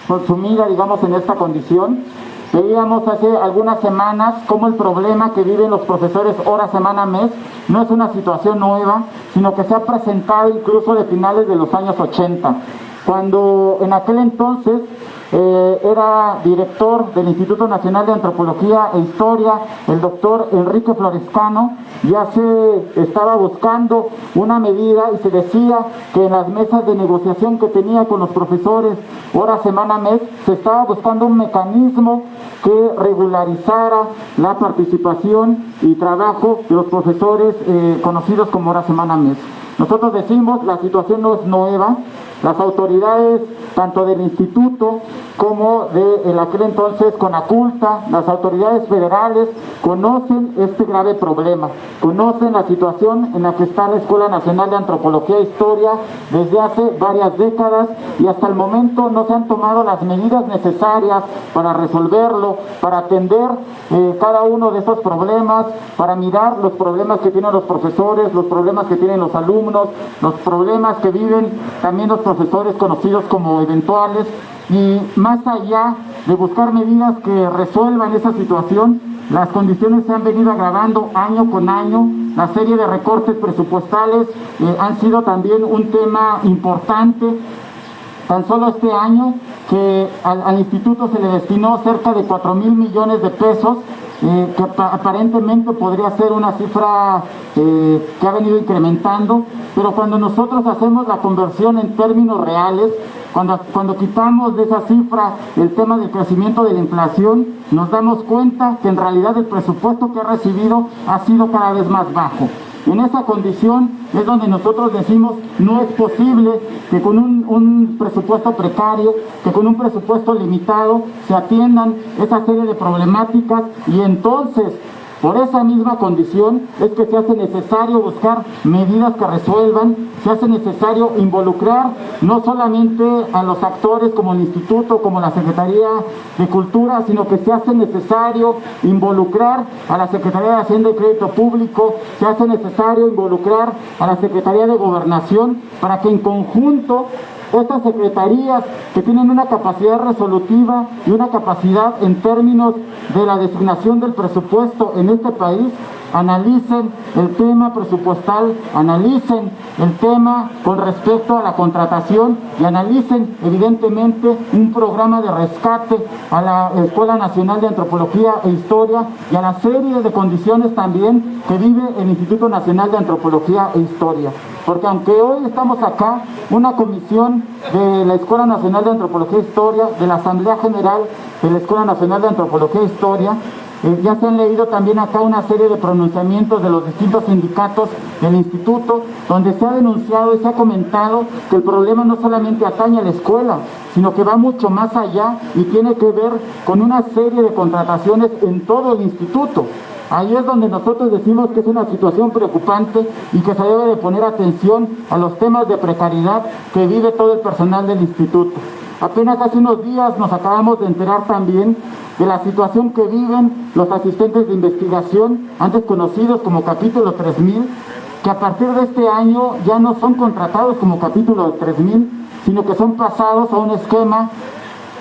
consumida, digamos, en esta condición. Veíamos hace algunas semanas cómo el problema que viven los profesores hora, semana, mes no es una situación nueva, sino que se ha presentado incluso de finales de los años 80, cuando en aquel entonces era director del Instituto Nacional de Antropología e Historia, el doctor Enrique Florescano. Ya se estaba buscando una medida y se decía que en las mesas de negociación que tenía con los profesores hora, semana, mes, se estaba buscando un mecanismo que regularizara la participación y trabajo de los profesores conocidos como hora, semana, mes. Nosotros decimos, la situación no es nueva. Las autoridades, tanto del instituto como de en aquel entonces Conaculta, las autoridades federales, conocen este grave problema, conocen la situación en la que está la Escuela Nacional de Antropología e Historia desde hace varias décadas, y hasta el momento no se han tomado las medidas necesarias para resolverlo, para atender cada uno de estos problemas, para mirar los problemas que tienen los profesores, los problemas que tienen los alumnos, los problemas que viven también los profesores conocidos como eventuales. Y más allá de buscar medidas que resuelvan esa situación, las condiciones se han venido agravando año con año. La serie de recortes presupuestales han sido también un tema importante. Tan solo este año que al instituto se le destinó cerca de 4,000 millones de pesos, que aparentemente podría ser una cifra que ha venido incrementando, pero cuando nosotros hacemos la conversión en términos reales, cuando quitamos de esa cifra el tema del crecimiento de la inflación, nos damos cuenta que en realidad el presupuesto que ha recibido ha sido cada vez más bajo. En esa condición es donde nosotros decimos no es posible que con un presupuesto precario, que con un presupuesto limitado se atiendan esa serie de problemáticas, y entonces por esa misma condición es que se hace necesario buscar medidas que resuelvan, se hace necesario involucrar no solamente a los actores como el Instituto, como la Secretaría de Cultura, sino que se hace necesario involucrar a la Secretaría de Hacienda y Crédito Público, se hace necesario involucrar a la Secretaría de Gobernación, para que en conjunto estas secretarías, que tienen una capacidad resolutiva y una capacidad en términos de la designación del presupuesto en este país, analicen el tema presupuestal, analicen el tema con respecto a la contratación y analicen evidentemente un programa de rescate a la Escuela Nacional de Antropología e Historia y a la serie de condiciones también que vive el Instituto Nacional de Antropología e Historia. Porque aunque hoy estamos acá, una comisión de la Escuela Nacional de Antropología e Historia, de la Asamblea General de la Escuela Nacional de Antropología e Historia, ya se han leído también acá una serie de pronunciamientos de los distintos sindicatos del instituto, donde se ha denunciado y se ha comentado que el problema no solamente atañe a la escuela, sino que va mucho más allá y tiene que ver con una serie de contrataciones en todo el instituto. Ahí es donde nosotros decimos que es una situación preocupante y que se debe de poner atención a los temas de precariedad que vive todo el personal del instituto. Apenas hace unos días nos acabamos de enterar también de la situación que viven los asistentes de investigación, antes conocidos como capítulo 3000, que a partir de este año ya no son contratados como capítulo 3000, sino que son pasados a un esquema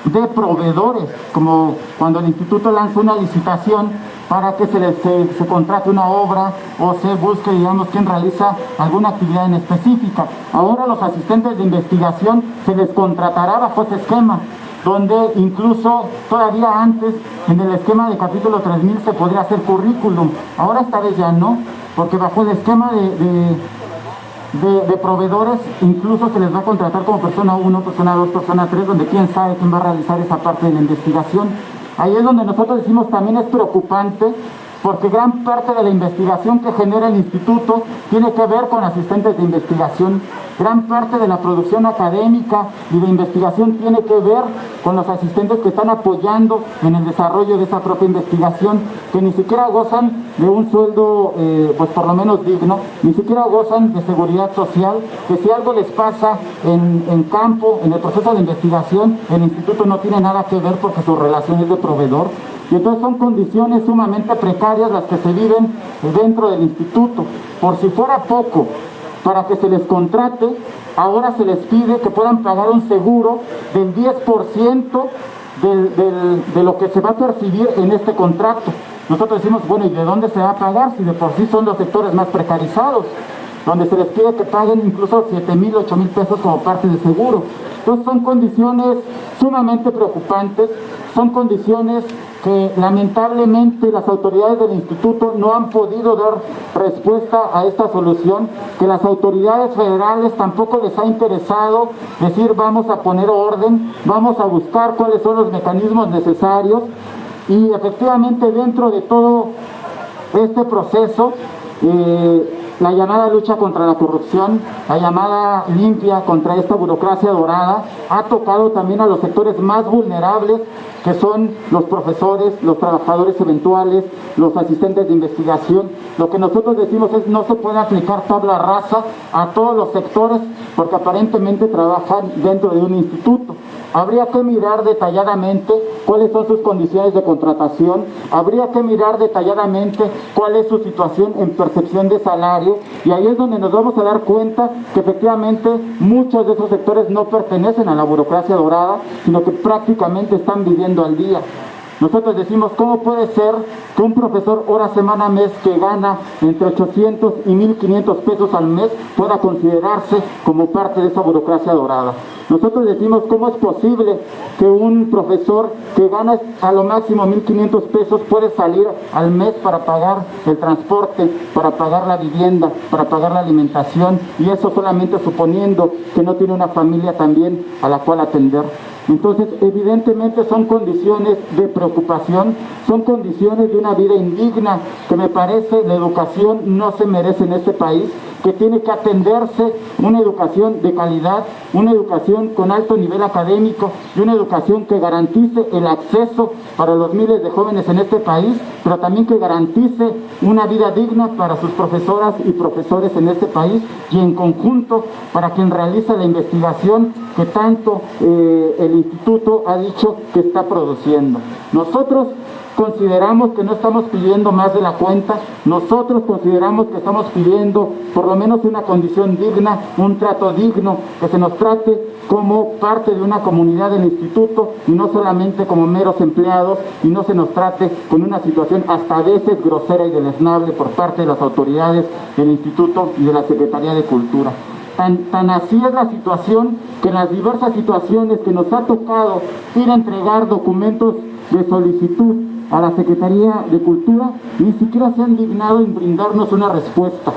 de proveedores, como cuando el instituto lanza una licitación para que se contrate una obra o se busque, digamos, quien realiza alguna actividad en específica. Ahora los asistentes de investigación se les contratará bajo ese esquema, donde incluso todavía antes en el esquema de capítulo 3000 se podría hacer currículum. Ahora esta vez ya no, porque bajo el esquema de proveedores incluso se les va a contratar como persona 1, persona 2, persona 3, donde quién sabe quién va a realizar esa parte de la investigación. Ahí es donde nosotros decimos también es preocupante, porque gran parte de la investigación que genera el instituto tiene que ver con asistentes de investigación. Gran parte de la producción académica y de investigación tiene que ver con los asistentes que están apoyando en el desarrollo de esa propia investigación, que ni siquiera gozan de un sueldo, pues por lo menos digno, ni siquiera gozan de seguridad social, que si algo les pasa en campo, en el proceso de investigación, el instituto no tiene nada que ver porque su relación es de proveedor. Y entonces son condiciones sumamente precarias las que se viven dentro del instituto. Por si fuera poco, para que se les contrate, ahora se les pide que puedan pagar un seguro del 10% de lo que se va a percibir en este contrato. Nosotros decimos, bueno, ¿y de dónde se va a pagar? Si de por sí son los sectores más precarizados, donde se les pide que paguen incluso 7,000, 8,000 pesos como parte de seguro. Entonces son condiciones sumamente preocupantes, son condiciones que lamentablemente las autoridades del instituto no han podido dar respuesta a esta solución, que las autoridades federales tampoco les ha interesado decir vamos a poner orden, vamos a buscar cuáles son los mecanismos necesarios, y efectivamente dentro de todo este proceso la llamada lucha contra la corrupción, la llamada limpia contra esta burocracia dorada, ha tocado también a los sectores más vulnerables, que son los profesores, los trabajadores eventuales, los asistentes de investigación. Lo que nosotros decimos es no se puede aplicar tabla rasa a todos los sectores, porque aparentemente trabajan dentro de un instituto. Habría que mirar detalladamente cuáles son sus condiciones de contratación, habría que mirar detalladamente cuál es su situación en percepción de salario, y ahí es donde nos vamos a dar cuenta que efectivamente muchos de esos sectores no pertenecen a la burocracia dorada, sino que prácticamente están viviendo al día. Nosotros decimos, ¿cómo puede ser que un profesor hora, semana, mes que gana entre 800 y 1,500 pesos al mes pueda considerarse como parte de esa burocracia dorada? Nosotros decimos, ¿cómo es posible que un profesor que gana a lo máximo 1,500 pesos puede salir al mes para pagar el transporte, para pagar la vivienda, para pagar la alimentación, y eso solamente suponiendo que no tiene una familia también a la cual atender? Entonces, evidentemente son condiciones de preocupación, son condiciones de una vida indigna que me parece la educación no se merece en este país, que tiene que atenderse una educación de calidad, una educación con alto nivel académico y una educación que garantice el acceso para los miles de jóvenes en este país, pero también que garantice una vida digna para sus profesoras y profesores en este país y en conjunto para quien realiza la investigación que tanto el instituto ha dicho que está produciendo. Nosotros consideramos que no estamos pidiendo más de la cuenta, nosotros consideramos que estamos pidiendo por lo menos una condición digna, un trato digno, que se nos trate como parte de una comunidad del instituto y no solamente como meros empleados, y no se nos trate con una situación hasta a veces grosera y deleznable por parte de las autoridades del instituto y de la Secretaría de Cultura. Tan así es la situación que en las diversas situaciones que nos ha tocado ir a entregar documentos de solicitud a la Secretaría de Cultura, ni siquiera se han dignado en brindarnos una respuesta.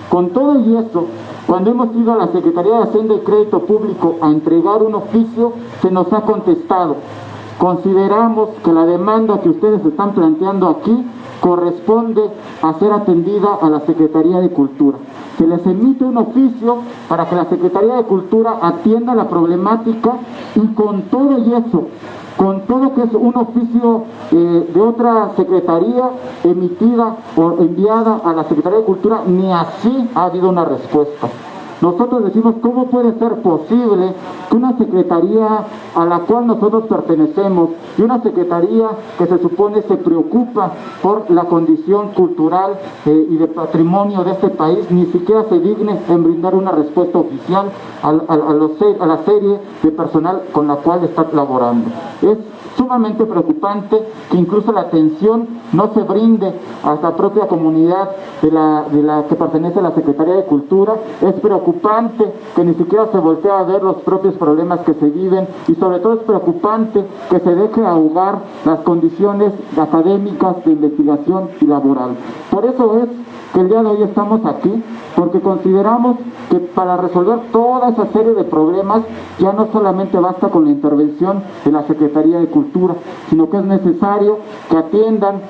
Con todo y eso, cuando hemos ido a la Secretaría de Hacienda y Crédito Público a entregar un oficio, se nos ha contestado: consideramos que la demanda que ustedes están planteando aquí corresponde a ser atendida a la Secretaría de Cultura. Se les emite un oficio para que la Secretaría de Cultura atienda la problemática, y con todo y eso, con todo que es un oficio de otra secretaría emitida o enviada a la Secretaría de Cultura, ni así ha habido una respuesta. Nosotros decimos, ¿cómo puede ser posible que una secretaría a la cual nosotros pertenecemos y una secretaría que se supone se preocupa por la condición cultural y de patrimonio de este país, ni siquiera se digne en brindar una respuesta oficial a la serie de personal con la cual está laborando? Es sumamente preocupante que incluso la atención no se brinde a la propia comunidad de la que pertenece a la Secretaría de Cultura. Es preocupante que ni siquiera se voltee a ver los propios problemas que se viven, y sobre todo es preocupante que se deje ahogar las condiciones académicas de investigación y laboral. Por eso es que el día de hoy estamos aquí, porque consideramos que para resolver toda esa serie de problemas ya no solamente basta con la intervención de la Secretaría de Cultura, sino que es necesario que atiendan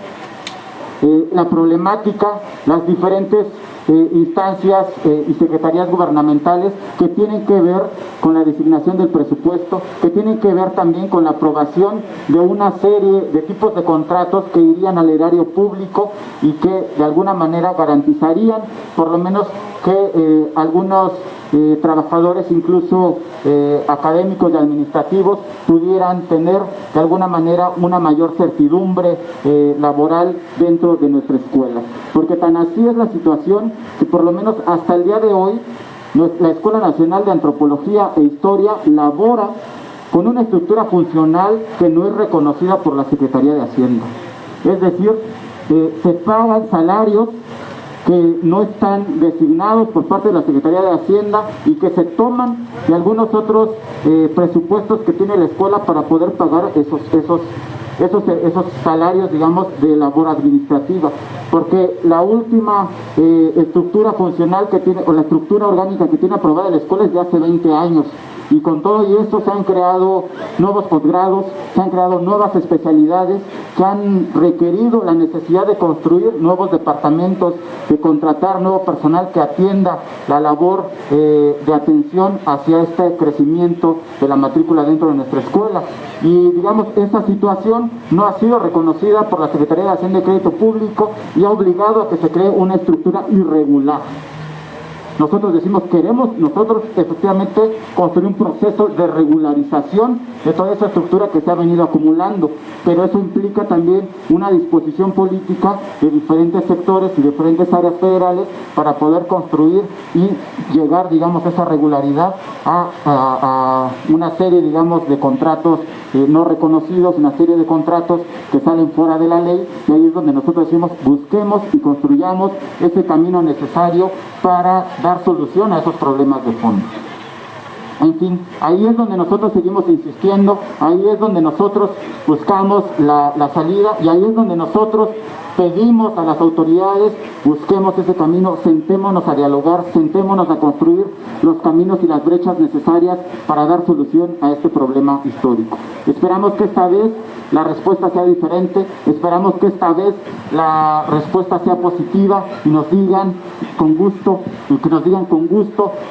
la problemática las diferentes instancias y secretarías gubernamentales que tienen que ver con la designación del presupuesto, que tienen que ver también con la aprobación de una serie de tipos de contratos que irían al erario público y que de alguna manera garantizarían por lo menos que algunos trabajadores, incluso académicos y administrativos, pudieran tener de alguna manera una mayor certidumbre laboral dentro de nuestra escuela. Porque tan así es la situación que por lo menos hasta el día de hoy la Escuela Nacional de Antropología e Historia labora con una estructura funcional que no es reconocida por la Secretaría de Hacienda. Es decir, se pagan salarios que no están designados por parte de la Secretaría de Hacienda y que se toman de algunos otros presupuestos que tiene la escuela para poder pagar esos salarios, digamos, de labor administrativa, porque la última estructura funcional que tiene, o la estructura orgánica que tiene aprobada la escuela es de hace 20 años, y con todo y esto se han creado nuevos posgrados, se han creado nuevas especialidades que han requerido la necesidad de construir nuevos departamentos, de contratar nuevo personal que atienda la labor de atención hacia este crecimiento de la matrícula dentro de nuestra escuela. Y digamos, esta situación no ha sido reconocida por la Secretaría de Hacienda y Crédito Público y ha obligado a que se cree una estructura irregular. Nosotros decimos, queremos nosotros efectivamente construir un proceso de regularización de toda esa estructura que se ha venido acumulando, pero eso implica también una disposición política de diferentes sectores y diferentes áreas federales para poder construir y llegar, digamos, a esa regularidad a una serie, digamos, de contratos no reconocidos, una serie de contratos que salen fuera de la ley, y ahí es donde nosotros decimos, busquemos y construyamos ese camino necesario para dar solución a esos problemas de fondo. En fin, ahí es donde nosotros seguimos insistiendo, ahí es donde nosotros buscamos la salida y ahí es donde nosotros pedimos a las autoridades, busquemos ese camino, sentémonos a dialogar, sentémonos a construir los caminos y las brechas necesarias para dar solución a este problema histórico. Esperamos que esta vez la respuesta sea diferente, esperamos que esta vez la respuesta sea positiva y nos digan con gusto,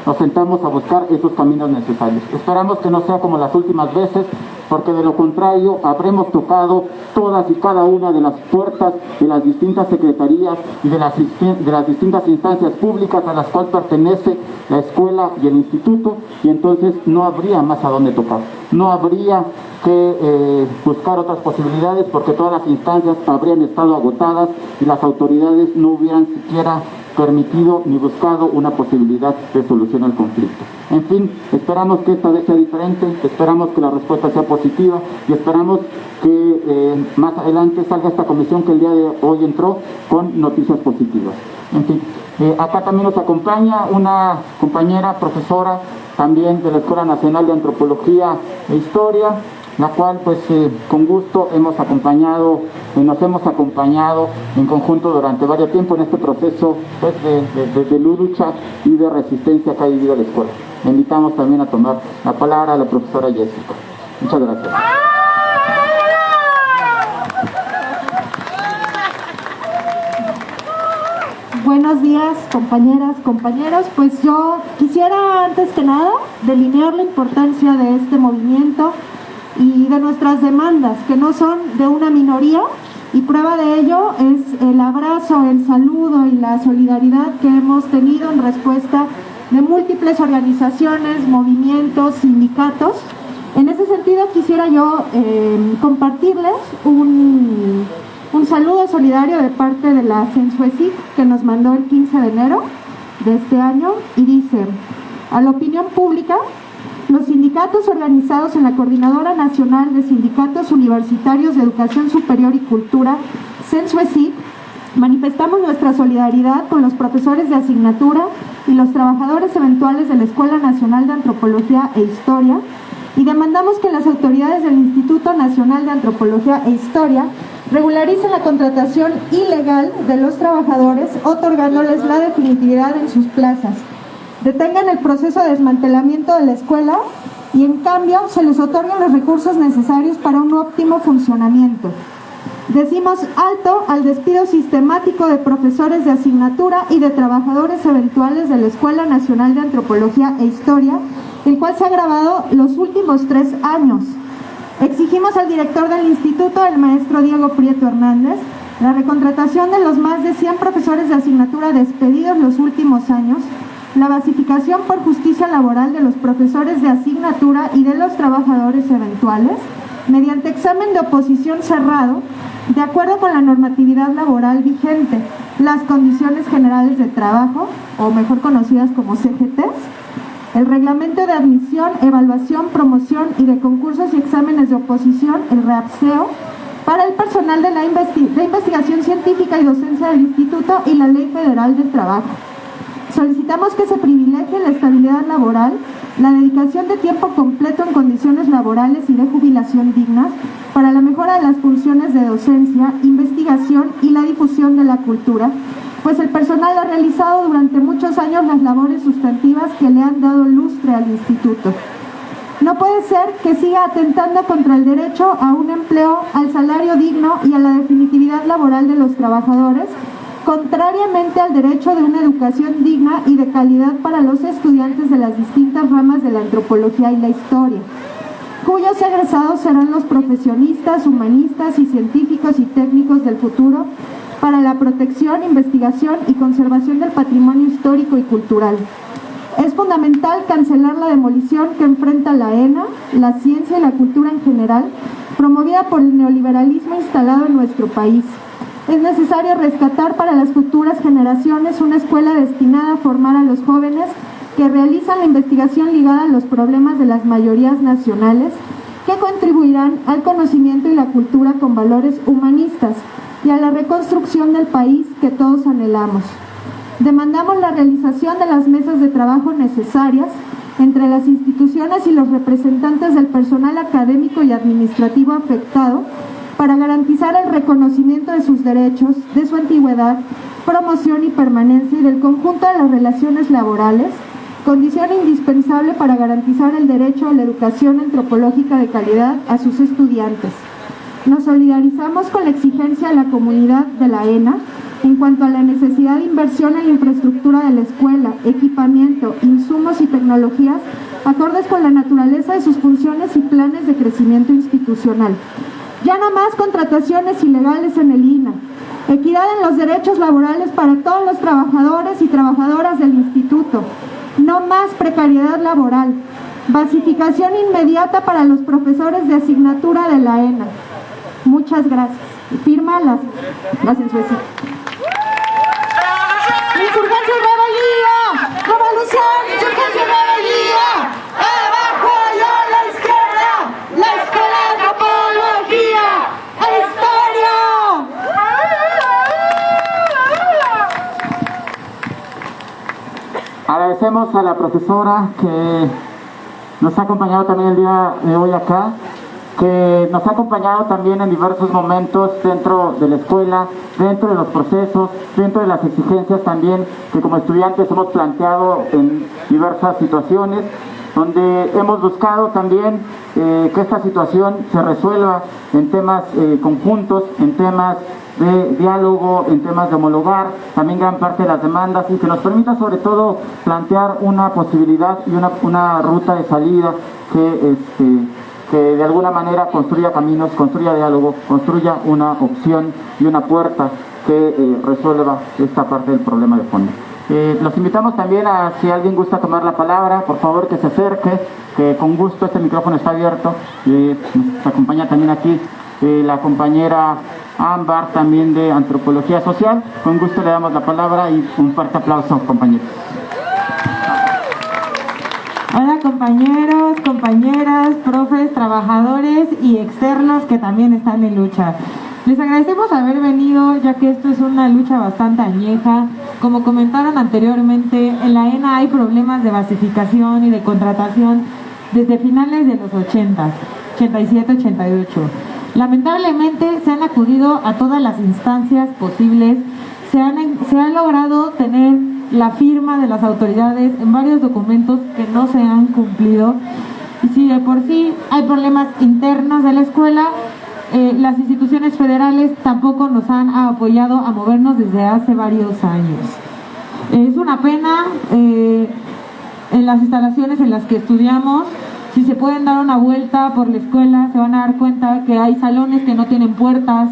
nos sentamos a buscar esos caminos necesarios. Esperamos que no sea como las últimas veces, porque de lo contrario habremos tocado todas y cada una de las puertas de las distintas secretarías y de las distintas instancias públicas a las cuales pertenece la escuela y el instituto, y entonces no habría más a dónde tocar, no habría que buscar otras posibilidades, porque todas las instancias habrían estado agotadas y las autoridades no hubieran siquiera permitido ni buscado una posibilidad de solución al conflicto. En fin, esperamos que esta vez sea diferente, esperamos que la respuesta sea positiva y esperamos que más adelante salga esta comisión que el día de hoy entró con noticias positivas. En fin, acá también nos acompaña una compañera profesora también de la Escuela Nacional de Antropología e Historia, la cual pues con gusto nos hemos acompañado en conjunto durante varios tiempos en este proceso pues, de lucha y de resistencia que ha vivido la escuela. Le invitamos también a tomar la palabra a la profesora Jessica. Muchas gracias. Buenos días, compañeras, compañeros. Pues yo quisiera antes que nada delinear la importancia de este movimiento y de nuestras demandas, que no son de una minoría, y prueba de ello es el abrazo, el saludo y la solidaridad que hemos tenido en respuesta de múltiples organizaciones, movimientos, sindicatos. En ese sentido quisiera yo compartirles un saludo solidario de parte de la Sensuecic, que nos mandó el 15 de enero de este año, y dice: a la opinión pública, los sindicatos organizados en la Coordinadora Nacional de Sindicatos Universitarios de Educación Superior y Cultura, Sensuecic, manifestamos nuestra solidaridad con los profesores de asignatura y los trabajadores eventuales de la Escuela Nacional de Antropología e Historia, y demandamos que las autoridades del Instituto Nacional de Antropología e Historia regularicen la contratación ilegal de los trabajadores, otorgándoles la definitividad en sus plazas, detengan el proceso de desmantelamiento de la escuela y en cambio se les otorguen los recursos necesarios para un óptimo funcionamiento. Decimos alto al despido sistemático de profesores de asignatura y de trabajadores eventuales de la Escuela Nacional de Antropología e Historia, el cual se ha agravado los últimos 3 años. Exigimos al director del instituto, el maestro Diego Prieto Hernández, la recontratación de los más de 100 profesores de asignatura despedidos los últimos años, la basificación por justicia laboral de los profesores de asignatura y de los trabajadores eventuales, mediante examen de oposición cerrado, de acuerdo con la normatividad laboral vigente, las condiciones generales de trabajo, o mejor conocidas como CGTs, el reglamento de admisión, evaluación, promoción y de concursos y exámenes de oposición, el REAPSEO, para el personal de investigación científica y docencia del instituto y la Ley Federal del Trabajo. Solicitamos que se privilegie la estabilidad laboral, la dedicación de tiempo completo en condiciones laborales y de jubilación dignas para la mejora de las funciones de docencia, investigación y la difusión de la cultura, pues el personal ha realizado durante muchos años las labores sustantivas que le han dado lustre al instituto. No puede ser que siga atentando contra el derecho a un empleo, al salario digno y a la definitividad laboral de los trabajadores, contrariamente al derecho de una educación digna y de calidad para los estudiantes de las distintas ramas de la antropología y la historia, cuyos egresados serán los profesionistas, humanistas y científicos y técnicos del futuro para la protección, investigación y conservación del patrimonio histórico y cultural. Es fundamental cancelar la demolición que enfrenta la ENA, la ciencia y la cultura en general, promovida por el neoliberalismo instalado en nuestro país. Es necesario rescatar para las futuras generaciones una escuela destinada a formar a los jóvenes que realizan la investigación ligada a los problemas de las mayorías nacionales, que contribuirán al conocimiento y la cultura con valores humanistas y a la reconstrucción del país que todos anhelamos. Demandamos la realización de las mesas de trabajo necesarias entre las instituciones y los representantes del personal académico y administrativo afectado para garantizar el reconocimiento de sus derechos, de su antigüedad, promoción y permanencia y del conjunto de las relaciones laborales, condición indispensable para garantizar el derecho a la educación antropológica de calidad a sus estudiantes. Nos solidarizamos con la exigencia de la comunidad de la ENA en cuanto a la necesidad de inversión en la infraestructura de la escuela, equipamiento, insumos y tecnologías acordes con la naturaleza de sus funciones y planes de crecimiento institucional. Ya no más contrataciones ilegales en el INA. Equidad en los derechos laborales para todos los trabajadores y trabajadoras del instituto. No más precariedad laboral. Basificación inmediata para los profesores de asignatura de la ENA. Muchas gracias. Firma las insurgencias. ¡Insurgencia y rebelía! ¡Revolución, insurgencia y rebelía! ¡Abajo y a la izquierda! ¡La escuela de antropología! ¡Historia! Agradecemos a la profesora que nos ha acompañado también el día de hoy acá, que nos ha acompañado también en diversos momentos dentro de la escuela, dentro de los procesos, dentro de las exigencias también que como estudiantes hemos planteado en diversas situaciones, donde hemos buscado también que esta situación se resuelva en temas conjuntos, en temas de diálogo, en temas de homologar también gran parte de las demandas y que nos permita sobre todo plantear una posibilidad y una ruta de salida que de alguna manera construya caminos, construya diálogo, construya una opción y una puerta que resuelva esta parte del problema de fondo. Los invitamos también a, si alguien gusta tomar la palabra, por favor que se acerque, que con gusto este micrófono está abierto. Nos acompaña también aquí la compañera Ámbar, también de Antropología Social. Con gusto le damos la palabra y un fuerte aplauso, compañeros. Hola compañeros, compañeras, profes, trabajadores y externos que también están en lucha. Les agradecemos haber venido, ya que esto es una lucha bastante añeja. Como comentaron anteriormente, en la ENA hay problemas de basificación y de contratación desde finales de los 80, 87, 88. Lamentablemente se han acudido a todas las instancias posibles, se ha logrado tener la firma de las autoridades en varios documentos que no se han cumplido. Y si de por sí hay problemas internos de la escuela, las instituciones federales tampoco nos han apoyado a movernos desde hace varios años. Es una pena. En las instalaciones en las que estudiamos, si se pueden dar una vuelta por la escuela, se van a dar cuenta que hay salones que no tienen puertas,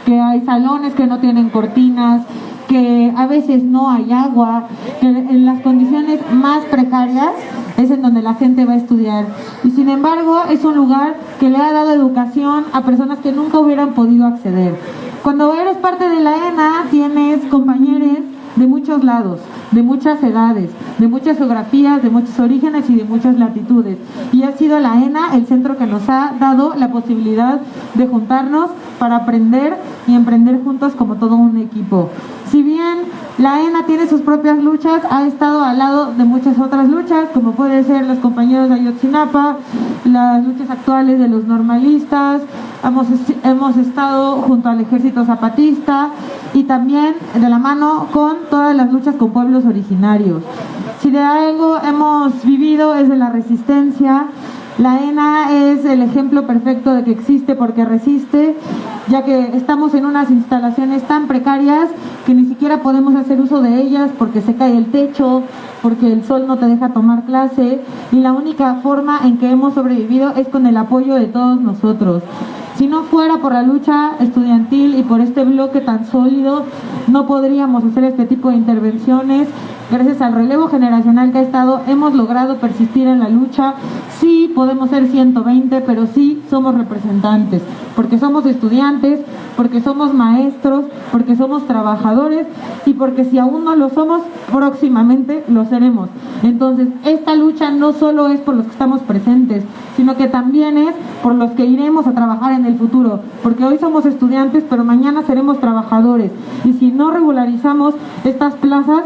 que hay salones que no tienen cortinas, que a veces no hay agua, que en las condiciones más precarias es en donde la gente va a estudiar. Y sin embargo, es un lugar que le ha dado educación a personas que nunca hubieran podido acceder. Cuando eres parte de la ENA, tienes compañeros de muchos lados, de muchas edades, de muchas geografías, de muchos orígenes y de muchas latitudes. Y ha sido la ENA el centro que nos ha dado la posibilidad de juntarnos para aprender y emprender juntos como todo un equipo. Si bien la ENA tiene sus propias luchas, ha estado al lado de muchas otras luchas, como puede ser los compañeros de Ayotzinapa, las luchas actuales de los normalistas, hemos estado junto al Ejército Zapatista y también de la mano con todas las luchas con pueblos originarios. Si de algo hemos vivido es de la resistencia. La ENA es el ejemplo perfecto de que existe porque resiste, ya que estamos en unas instalaciones tan precarias que ni siquiera podemos hacer uso de ellas porque se cae el techo, porque el sol no te deja tomar clase, y la única forma en que hemos sobrevivido es con el apoyo de todos nosotros. Si no fuera por la lucha estudiantil y por este bloque tan sólido, no podríamos hacer este tipo de intervenciones. Gracias al relevo generacional que ha estado, hemos logrado persistir en la lucha. Sí, podemos ser 120, pero sí somos representantes, porque somos estudiantes, porque somos maestros, porque somos trabajadores y porque si aún no lo somos, próximamente lo seremos. Entonces, esta lucha no solo es por los que estamos presentes, sino que también es por los que iremos a trabajar en el futuro, porque hoy somos estudiantes, pero mañana seremos trabajadores. Y si no regularizamos estas plazas,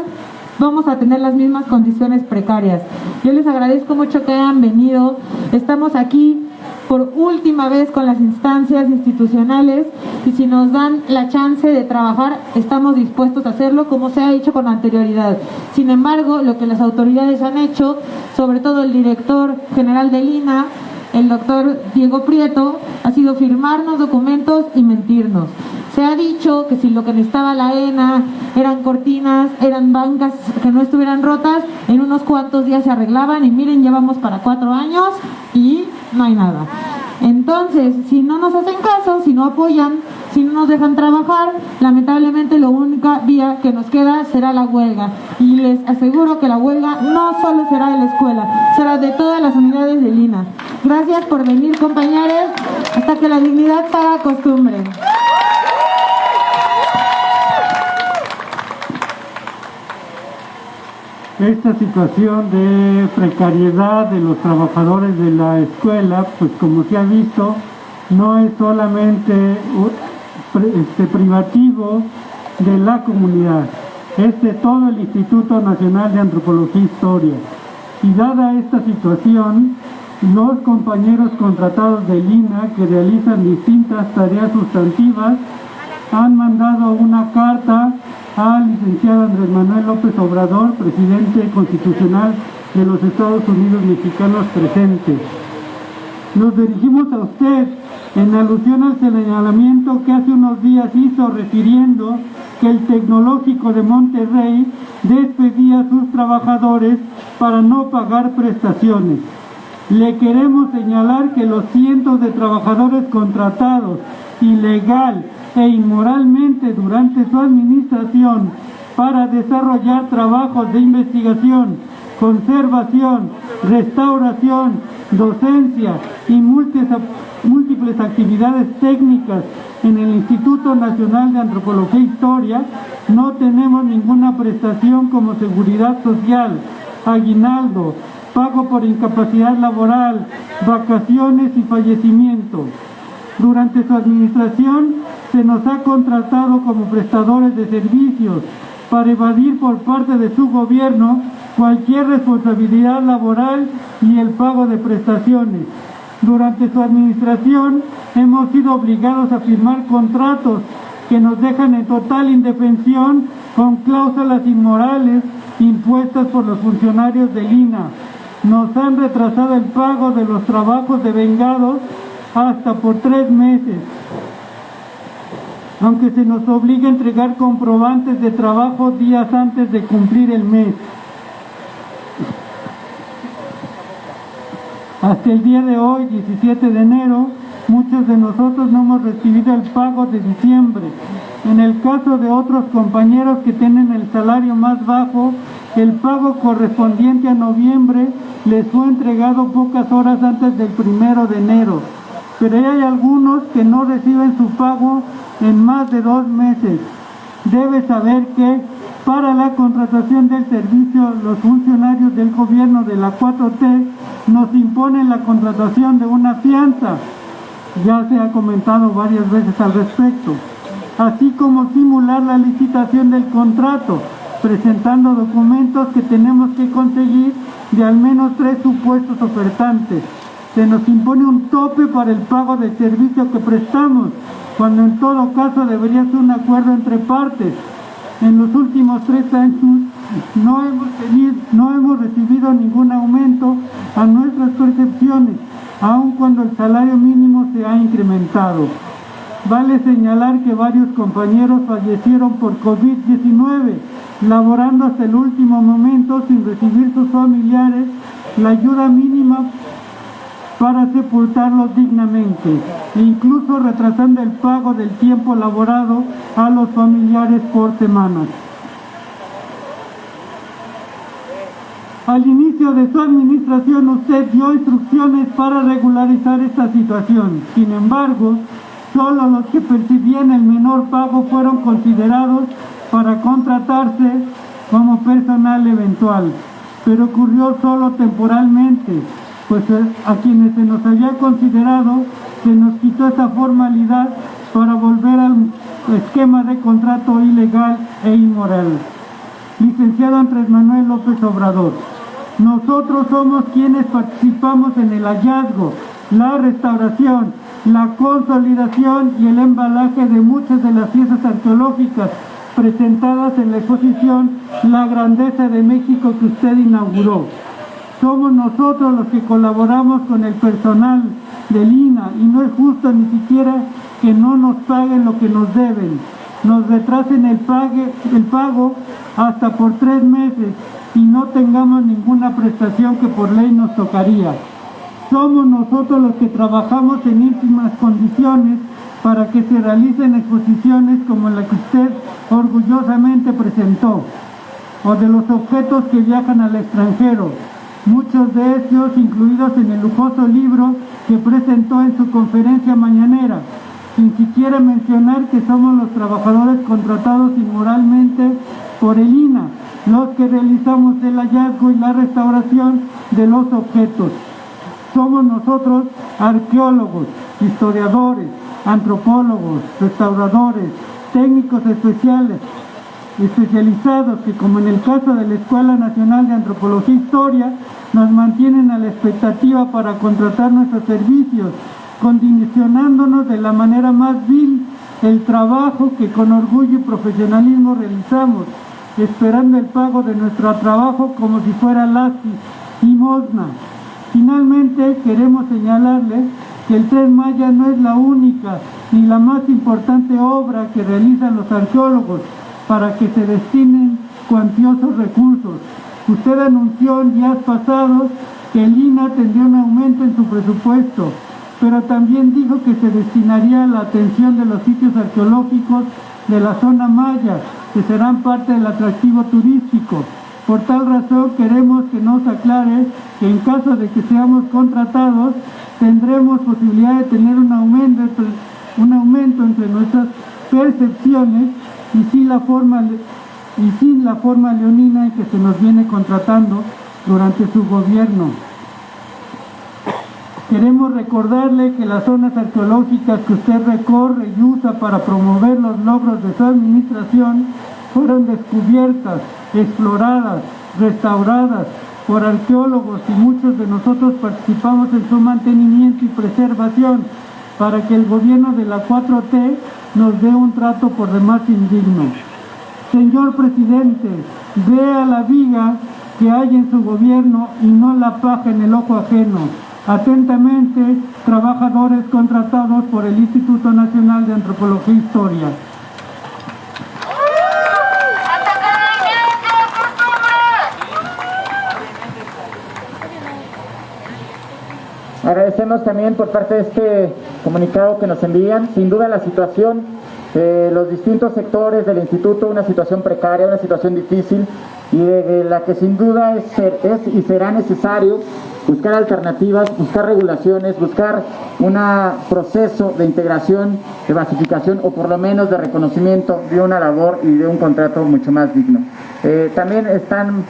vamos a tener las mismas condiciones precarias. Yo les agradezco mucho que hayan venido. Estamos aquí por última vez con las instancias institucionales y si nos dan la chance de trabajar, estamos dispuestos a hacerlo como se ha hecho con anterioridad. Sin embargo, lo que las autoridades han hecho, sobre todo el director general del INAH, el doctor Diego Prieto, ha sido firmarnos documentos y mentirnos. Se ha dicho que si lo que necesitaba la ENA eran cortinas, eran bancas que no estuvieran rotas, en unos cuantos días se arreglaban y miren, ya vamos para 4 años y no hay nada. Entonces, si no nos hacen caso, si no apoyan, si no nos dejan trabajar, lamentablemente la única vía que nos queda será la huelga. Y les aseguro que la huelga no solo será de la escuela, será de todas las unidades del INAH. Gracias por venir, compañeros, hasta que la dignidad se haga costumbre. Esta situación de precariedad de los trabajadores de la escuela, pues como se ha visto, no es solamente privativo de la comunidad, es de todo el Instituto Nacional de Antropología e Historia. Y dada esta situación, los compañeros contratados del INAH que realizan distintas tareas sustantivas han mandado una carta al licenciado Andrés Manuel López Obrador, presidente constitucional de los Estados Unidos mexicanos presente. Nos dirigimos a usted en alusión al señalamiento que hace unos días hizo refiriendo que el Tecnológico de Monterrey despedía a sus trabajadores para no pagar prestaciones. Le queremos señalar que los cientos de trabajadores contratados ilegal e inmoralmente durante su administración para desarrollar trabajos de investigación, conservación, restauración, docencia y múltiples actividades técnicas en el Instituto Nacional de Antropología e Historia, no tenemos ninguna prestación como seguridad social, aguinaldo, pago por incapacidad laboral, vacaciones y fallecimiento. Durante su administración se nos ha contratado como prestadores de servicios para evadir por parte de su gobierno cualquier responsabilidad laboral y el pago de prestaciones. Durante su administración hemos sido obligados a firmar contratos que nos dejan en total indefensión con cláusulas inmorales impuestas por los funcionarios del INAH. Nos han retrasado el pago de los trabajos devengados hasta por 3 meses, aunque se nos obliga a entregar comprobantes de trabajo días antes de cumplir el mes. Hasta el día de hoy, 17 de enero, muchos de nosotros no hemos recibido el pago de diciembre. En el caso de otros compañeros que tienen el salario más bajo, el pago correspondiente a noviembre les fue entregado pocas horas antes del 1 de enero. Pero hay algunos que no reciben su pago en más de 2 meses. Debe saber que para la contratación del servicio, los funcionarios del gobierno de la 4T nos imponen la contratación de una fianza. Ya se ha comentado varias veces al respecto. Así como simular la licitación del contrato, presentando documentos que tenemos que conseguir de al menos 3 supuestos ofertantes. Se nos impone un tope para el pago del servicio que prestamos, cuando en todo caso debería ser un acuerdo entre partes. En los últimos 3 años no hemos recibido ningún aumento a nuestras percepciones, aun cuando el salario mínimo se ha incrementado. Vale señalar que varios compañeros fallecieron por COVID-19, laborando hasta el último momento sin recibir sus familiares la ayuda mínima para sepultarlos dignamente, e incluso retrasando el pago del tiempo laborado a los familiares por semanas. Al inicio de su administración usted dio instrucciones para regularizar esta situación. Sin embargo, solo los que percibían el menor pago fueron considerados para contratarse como personal eventual, pero ocurrió solo temporalmente, pues a quienes se nos había considerado se nos quitó esa formalidad para volver al esquema de contrato ilegal e inmoral. licenciado Andrés Manuel López Obrador. Nosotros somos quienes participamos en el hallazgo, la restauración, la consolidación y el embalaje de muchas de las piezas arqueológicas presentadas en la exposición La Grandeza de México que usted inauguró. Somos nosotros los que colaboramos con el personal del INAH y no es justo ni siquiera que no nos paguen lo que nos deben. Nos retrasen el pago hasta por 3 meses y no tengamos ninguna prestación que por ley nos tocaría. Somos nosotros los que trabajamos en íntimas condiciones para que se realicen exposiciones como la que usted orgullosamente presentó, o de los objetos que viajan al extranjero, muchos de ellos incluidos en el lujoso libro que presentó en su conferencia mañanera, sin siquiera mencionar que somos los trabajadores contratados inmoralmente por el INAH, los que realizamos el hallazgo y la restauración de los objetos. Somos nosotros arqueólogos, historiadores, antropólogos, restauradores, técnicos especializados que, como en el caso de la Escuela Nacional de Antropología e Historia, nos mantienen a la expectativa para contratar nuestros servicios, condicionándonos de la manera más vil el trabajo que con orgullo y profesionalismo realizamos, esperando el pago de nuestro trabajo como si fuera limosna. Finalmente, queremos señalarles que el Tren Maya no es la única ni la más importante obra que realizan los arqueólogos para que se destinen cuantiosos recursos. Usted anunció en días pasados que el INAH tendría un aumento en su presupuesto, pero también dijo que se destinaría a la atención de los sitios arqueológicos de la zona maya, que serán parte del atractivo turístico. Por tal razón queremos que nos aclare que en caso de que seamos contratados, tendremos posibilidad de tener un aumento entre nuestras percepciones y sin la forma leonina en que se nos viene contratando durante su gobierno. Queremos recordarle que las zonas arqueológicas que usted recorre y usa para promover los logros de su administración fueron descubiertas, exploradas, restauradas por arqueólogos y muchos de nosotros participamos en su mantenimiento y preservación para que el gobierno de la 4T nos dé un trato por demás indigno. Señor presidente, vea la viga que hay en su gobierno y no la paja en el ojo ajeno. Atentamente, trabajadores contratados por el Instituto Nacional de Antropología e Historia. Agradecemos también por parte de este comunicado que nos envían. Sin duda la situación de los distintos sectores del instituto, una situación precaria, una situación difícil y de la que sin duda es y será necesario buscar alternativas, buscar regulaciones, buscar un proceso de integración, de basificación o por lo menos de reconocimiento de una labor y de un contrato mucho más digno. También están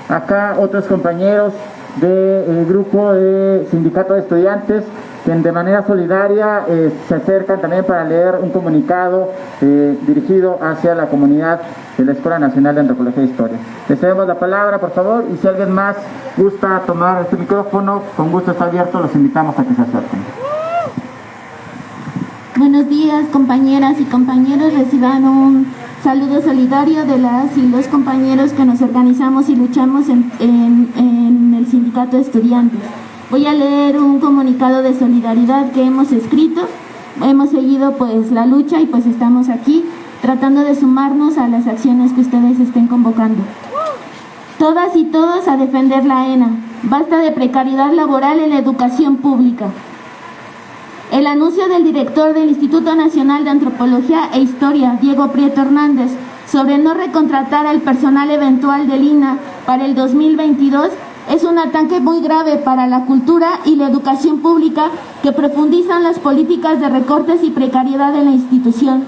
acá otros compañeros del grupo de sindicato de estudiantes que de manera solidaria se acercan también para leer un comunicado dirigido hacia la comunidad de la Escuela Nacional de Antropología e Historia. Les cedemos la palabra, por favor, y si alguien más gusta tomar este micrófono, con gusto está abierto, los invitamos a que se acerquen. Buenos días, compañeras y compañeros, reciban un saludo solidario de las y los compañeros que nos organizamos y luchamos en el sindicato de estudiantes. Voy a leer un comunicado de solidaridad que hemos escrito. Hemos seguido pues la lucha y pues estamos aquí tratando de sumarnos a las acciones que ustedes estén convocando. Todas y todos a defender la ENA. Basta de precariedad laboral en la educación pública. El anuncio del director del Instituto Nacional de Antropología e Historia, Diego Prieto Hernández, sobre no recontratar al personal eventual del INAH para el 2022 es un ataque muy grave para la cultura y la educación pública que profundizan las políticas de recortes y precariedad en la institución.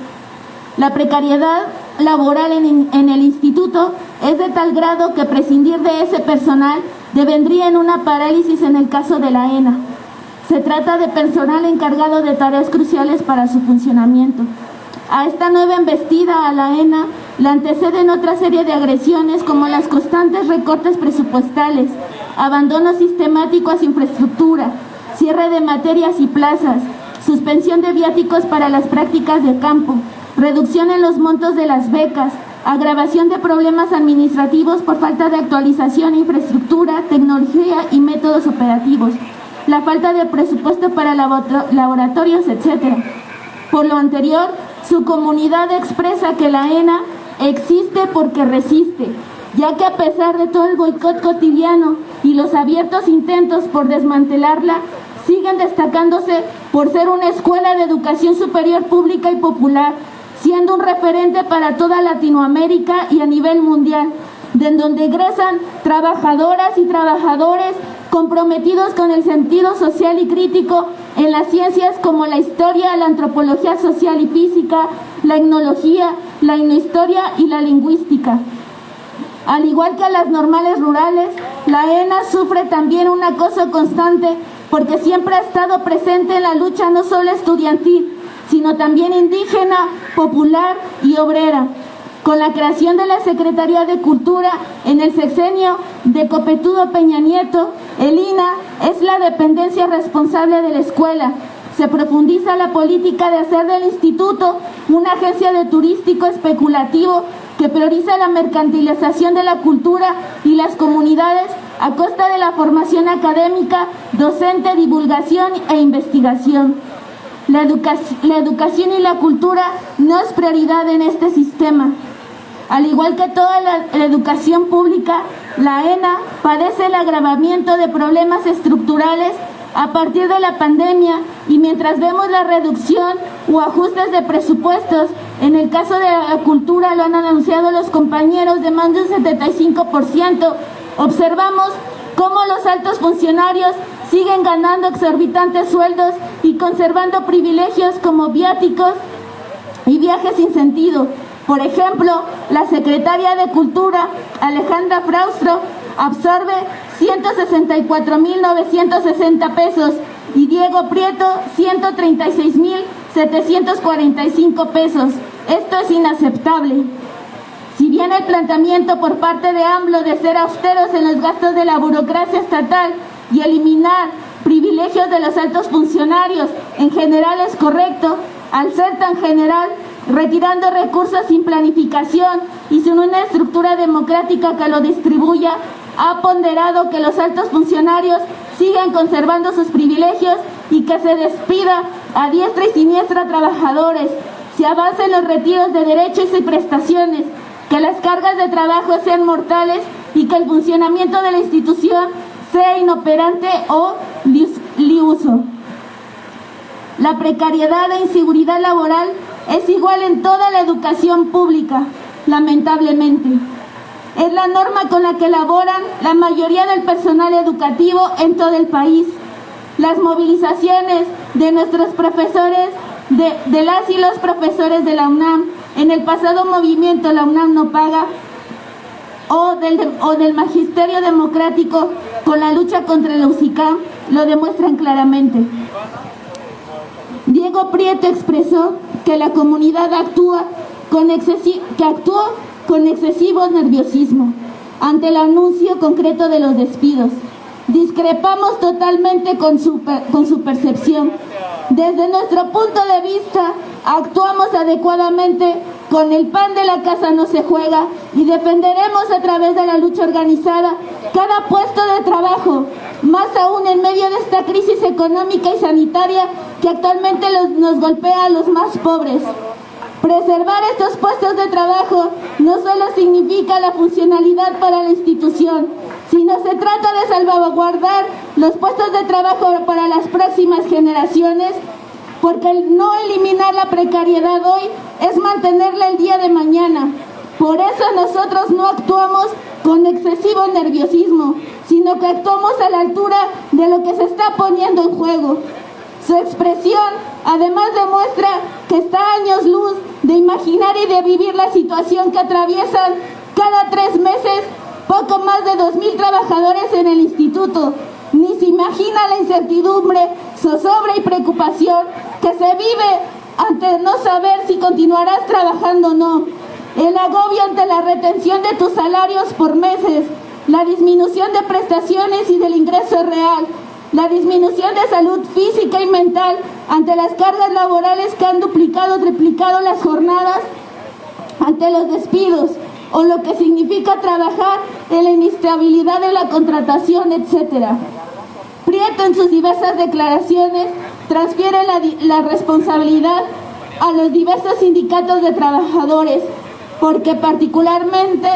La precariedad laboral en el instituto es de tal grado que prescindir de ese personal devendría en una parálisis en el caso de la ENA. Se trata de personal encargado de tareas cruciales para su funcionamiento. A esta nueva embestida a la ENA La anteceden otra serie de agresiones como las constantes recortes presupuestales, abandono sistemático a su infraestructura, cierre de materias y plazas, suspensión de viáticos para las prácticas de campo, reducción en los montos de las becas, agravación de problemas administrativos por falta de actualización, infraestructura, tecnología y métodos operativos, la falta de presupuesto para laboratorios, etc. Por lo anterior, su comunidad expresa que la ENA existe porque resiste, ya que a pesar de todo el boicot cotidiano y los abiertos intentos por desmantelarla, siguen destacándose por ser una escuela de educación superior pública y popular, siendo un referente para toda Latinoamérica y a nivel mundial, de donde egresan trabajadoras y trabajadores comprometidos con el sentido social y crítico en las ciencias como la historia, la antropología social y física, la etnología, la etnohistoria y la lingüística. Al igual que a las normales rurales, la ENA sufre también un acoso constante porque siempre ha estado presente en la lucha no solo estudiantil, sino también indígena, popular y obrera. Con la creación de la Secretaría de Cultura en el sexenio de Copetudo Peña Nieto, el INA es la dependencia responsable de la escuela. Se profundiza la política de hacer del instituto una agencia de turístico especulativo que prioriza la mercantilización de la cultura y las comunidades a costa de la formación académica, docente, divulgación e investigación. La educación y la cultura no es prioridad en este sistema. Al igual que toda la educación pública, la ENA padece el agravamiento de problemas estructurales a partir de la pandemia, y mientras vemos la reducción o ajustes de presupuestos, en el caso de la cultura lo han anunciado los compañeros de más de un 75%, observamos cómo los altos funcionarios siguen ganando exorbitantes sueldos y conservando privilegios como viáticos y viajes sin sentido. Por ejemplo, la secretaria de Cultura, Alejandra Fraustro, absorbe 164.960 pesos y Diego Prieto 136.745 pesos. Esto es inaceptable. Si bien el planteamiento por parte de AMLO de ser austeros en los gastos de la burocracia estatal y eliminar privilegios de los altos funcionarios en general es correcto, al ser tan general, retirando recursos sin planificación y sin una estructura democrática que lo distribuya, ha ponderado que los altos funcionarios sigan conservando sus privilegios y que se despida a diestra y siniestra a trabajadores, se avance en los retiros de derechos y prestaciones, que las cargas de trabajo sean mortales y que el funcionamiento de la institución sea inoperante o liuso. La precariedad e inseguridad laboral es igual en toda la educación pública, lamentablemente. Es la norma con la que laboran la mayoría del personal educativo en todo el país. Las movilizaciones de nuestros profesores, de las y los profesores de la UNAM, en el pasado movimiento La UNAM no paga, o del Magisterio Democrático con la lucha contra la UCICAM, lo demuestran claramente. Diego Prieto expresó que la comunidad actúa con excesivo nerviosismo ante el anuncio concreto de los despidos. Discrepamos totalmente con su percepción. Desde nuestro punto de vista, actuamos adecuadamente, con el pan de la casa no se juega, y defenderemos a través de la lucha organizada cada puesto de trabajo, más aún en medio de esta crisis económica y sanitaria que actualmente nos golpea a los más pobres. Preservar estos puestos de trabajo no solo significa la funcionalidad para la institución, sino se trata de salvaguardar los puestos de trabajo para las próximas generaciones, porque el no eliminar la precariedad hoy es mantenerla el día de mañana. Por eso nosotros no actuamos con excesivo nerviosismo, sino que actuamos a la altura de lo que se está poniendo en juego. Su expresión además demuestra que está a años luz de imaginar y de vivir la situación que atraviesan cada 3 meses poco más de 2,000 trabajadores en el instituto. Ni se imagina la incertidumbre, zozobra y preocupación que se vive ante no saber si continuarás trabajando o no. el agobio ante la retención de tus salarios por meses, la disminución de prestaciones y del ingreso real, la disminución de salud física y mental ante las cargas laborales que han duplicado o triplicado las jornadas, ante los despidos, o lo que significa trabajar en la inestabilidad de la contratación, etc. Prieto en sus diversas declaraciones transfiere la responsabilidad a los diversos sindicatos de trabajadores, particularmente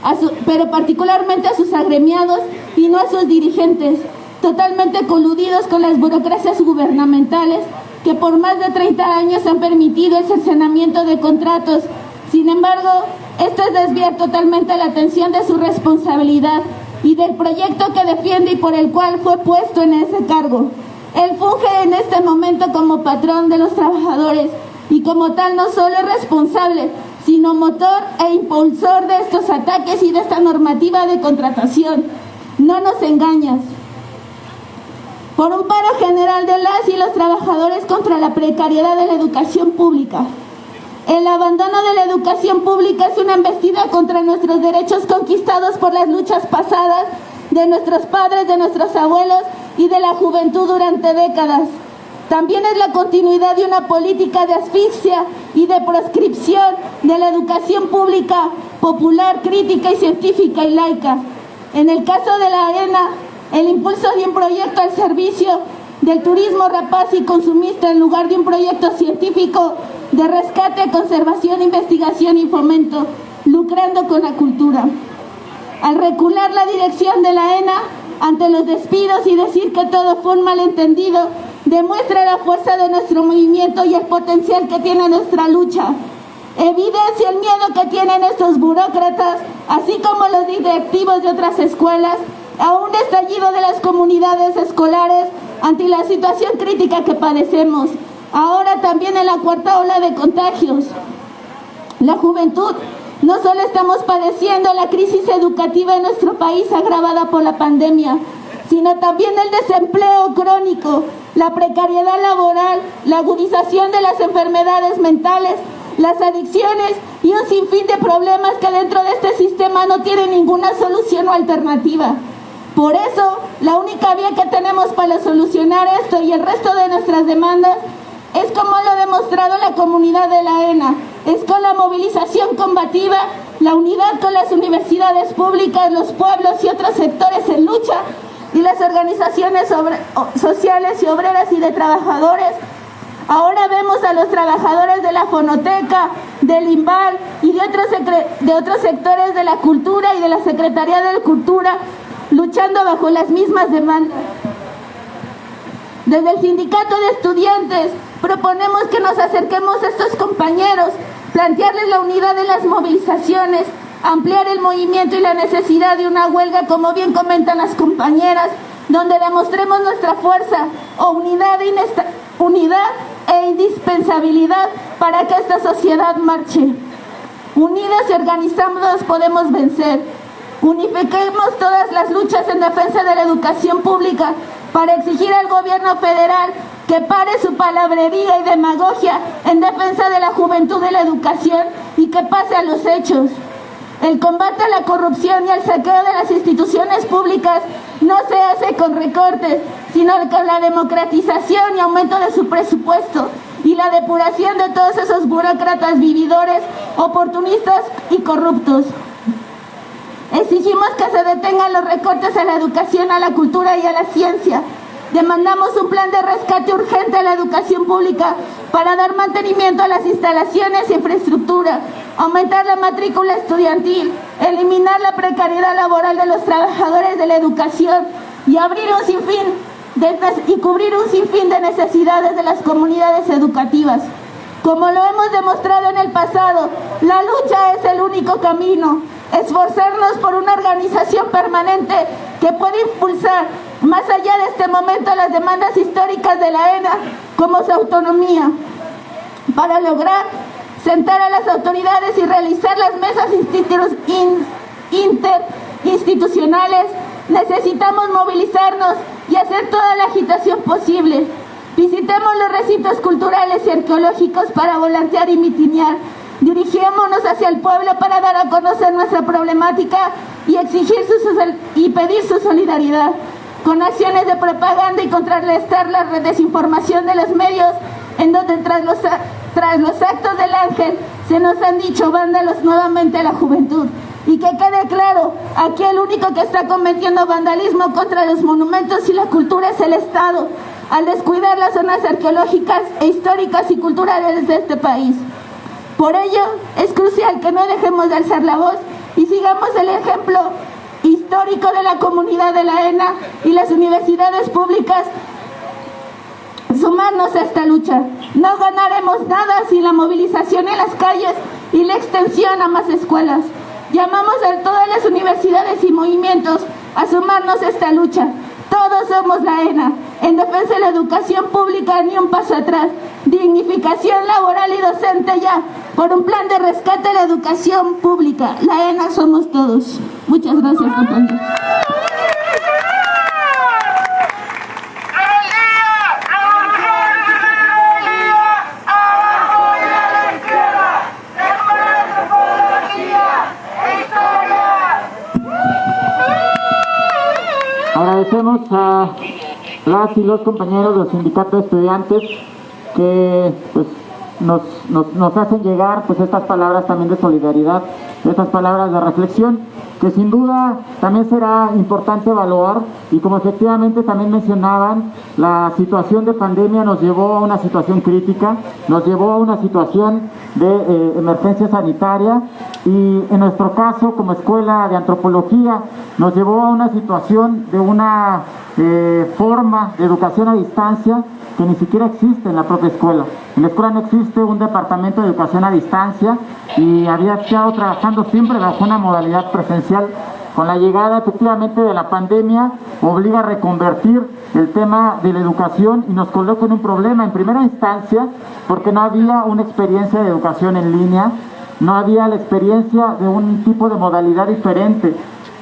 a sus agremiados y no a sus dirigentes, totalmente coludidos con las burocracias gubernamentales que por más de 30 años han permitido el cercenamiento de contratos. Sin embargo, esto es desviar totalmente la atención de su responsabilidad y del proyecto que defiende y por el cual fue puesto en ese cargo. Él funge en este momento como patrón de los trabajadores y como tal no solo es responsable, sino motor e impulsor de estos ataques y de esta normativa de contratación. No nos engañas. Por un paro general de las y los trabajadores contra la precariedad de la educación pública. El abandono de la educación pública es una embestida contra nuestros derechos conquistados por las luchas pasadas de nuestros padres, de nuestros abuelos y de la juventud durante décadas. También es la continuidad de una política de asfixia y de proscripción de la educación pública, popular, crítica y científica y laica. En el caso de la AENA, el impulso de un proyecto al servicio del turismo rapaz y consumista en lugar de un proyecto científico de rescate, conservación, investigación y fomento, lucrando con la cultura. Al recular la dirección de la AENA ante los despidos y decir que todo fue un malentendido, demuestra la fuerza de nuestro movimiento y el potencial que tiene nuestra lucha. Evidencia el miedo que tienen estos burócratas, así como los directivos de otras escuelas, a un estallido de las comunidades escolares ante la situación crítica que padecemos. Ahora también en la cuarta ola de contagios. La juventud, no solo estamos padeciendo la crisis educativa en nuestro país agravada por la pandemia, sino también el desempleo crónico, la precariedad laboral, la agudización de las enfermedades mentales, las adicciones y un sinfín de problemas que dentro de este sistema no tienen ninguna solución o alternativa. Por eso, la única vía que tenemos para solucionar esto y el resto de nuestras demandas es como lo ha demostrado la comunidad de la AENA, es con la movilización combativa, la unidad con las universidades públicas, los pueblos y otros sectores en lucha y las organizaciones sociales y obreras y de trabajadores. Ahora vemos a los trabajadores de la Fonoteca, del INVAL y de otros sectores de la cultura y de la Secretaría de Cultura luchando bajo las mismas demandas. Desde el Sindicato de Estudiantes proponemos que nos acerquemos a estos compañeros, plantearles la unidad de las movilizaciones, ampliar el movimiento y la necesidad de una huelga, como bien comentan las compañeras, donde demostremos nuestra fuerza o unidad e indispensabilidad para que esta sociedad marche. Unidas y organizados podemos vencer. Unifiquemos todas las luchas en defensa de la educación pública para exigir al gobierno federal que pare su palabrería y demagogia en defensa de la juventud y la educación y que pase a los hechos. El combate a la corrupción y al saqueo de las instituciones públicas no se hace con recortes, sino con la democratización y aumento de su presupuesto y la depuración de todos esos burócratas vividores, oportunistas y corruptos. Exigimos que se detengan los recortes a la educación, a la cultura y a la ciencia. Demandamos un plan de rescate urgente a la educación pública para dar mantenimiento a las instalaciones y infraestructura, aumentar la matrícula estudiantil, eliminar la precariedad laboral de los trabajadores de la educación y cubrir un sinfín de necesidades de las comunidades educativas. Como lo hemos demostrado en el pasado, la lucha es el único camino. Esforzarnos por una organización permanente que pueda impulsar, más allá de este momento, las demandas históricas de la AENA, como su autonomía, para lograr sentar a las autoridades y realizar las mesas interinstitucionales. Necesitamos movilizarnos y hacer toda la agitación posible. Visitemos los recintos culturales y arqueológicos para volantear y mitinear. Dirigiémonos hacia el pueblo para dar a conocer nuestra problemática y exigir y pedir su solidaridad, con acciones de propaganda y contrarrestar la desinformación de los medios, en donde tras los actos del ángel se nos han dicho vándalos nuevamente a la juventud. Y que quede claro, aquí el único que está cometiendo vandalismo contra los monumentos y la cultura es el Estado, al descuidar las zonas arqueológicas e históricas y culturales de este país. Por ello, es crucial que no dejemos de alzar la voz y sigamos el ejemplo histórico de la comunidad de la ENA y las universidades públicas, sumarnos a esta lucha. No ganaremos nada sin la movilización en las calles y la extensión a más escuelas. Llamamos a todas las universidades y movimientos a sumarnos a esta lucha. Todos somos la ENA. En defensa de la educación pública, ni un paso atrás. Dignificación laboral y docente ya. Por un plan de rescate de la educación pública. La ENA somos todos. Muchas gracias, compañeros. Agradecemos a las y los compañeros del sindicato de estudiantes que pues, nos hacen llegar pues, estas palabras también de solidaridad, estas palabras de reflexión, que sin duda también será importante evaluar, y como efectivamente también mencionaban, la situación de pandemia nos llevó a una situación crítica, nos llevó a una situación de emergencia sanitaria, y en nuestro caso como escuela de antropología nos llevó a una situación de una forma de educación a distancia que ni siquiera existe en la propia escuela. En la escuela no existe un departamento de educación a distancia y había estado trabajando siempre bajo una modalidad presencial. Con la llegada efectivamente de la pandemia obliga a reconvertir el tema de la educación y nos coloca en un problema en primera instancia porque no había una experiencia de educación en línea, no había la experiencia de un tipo de modalidad diferente.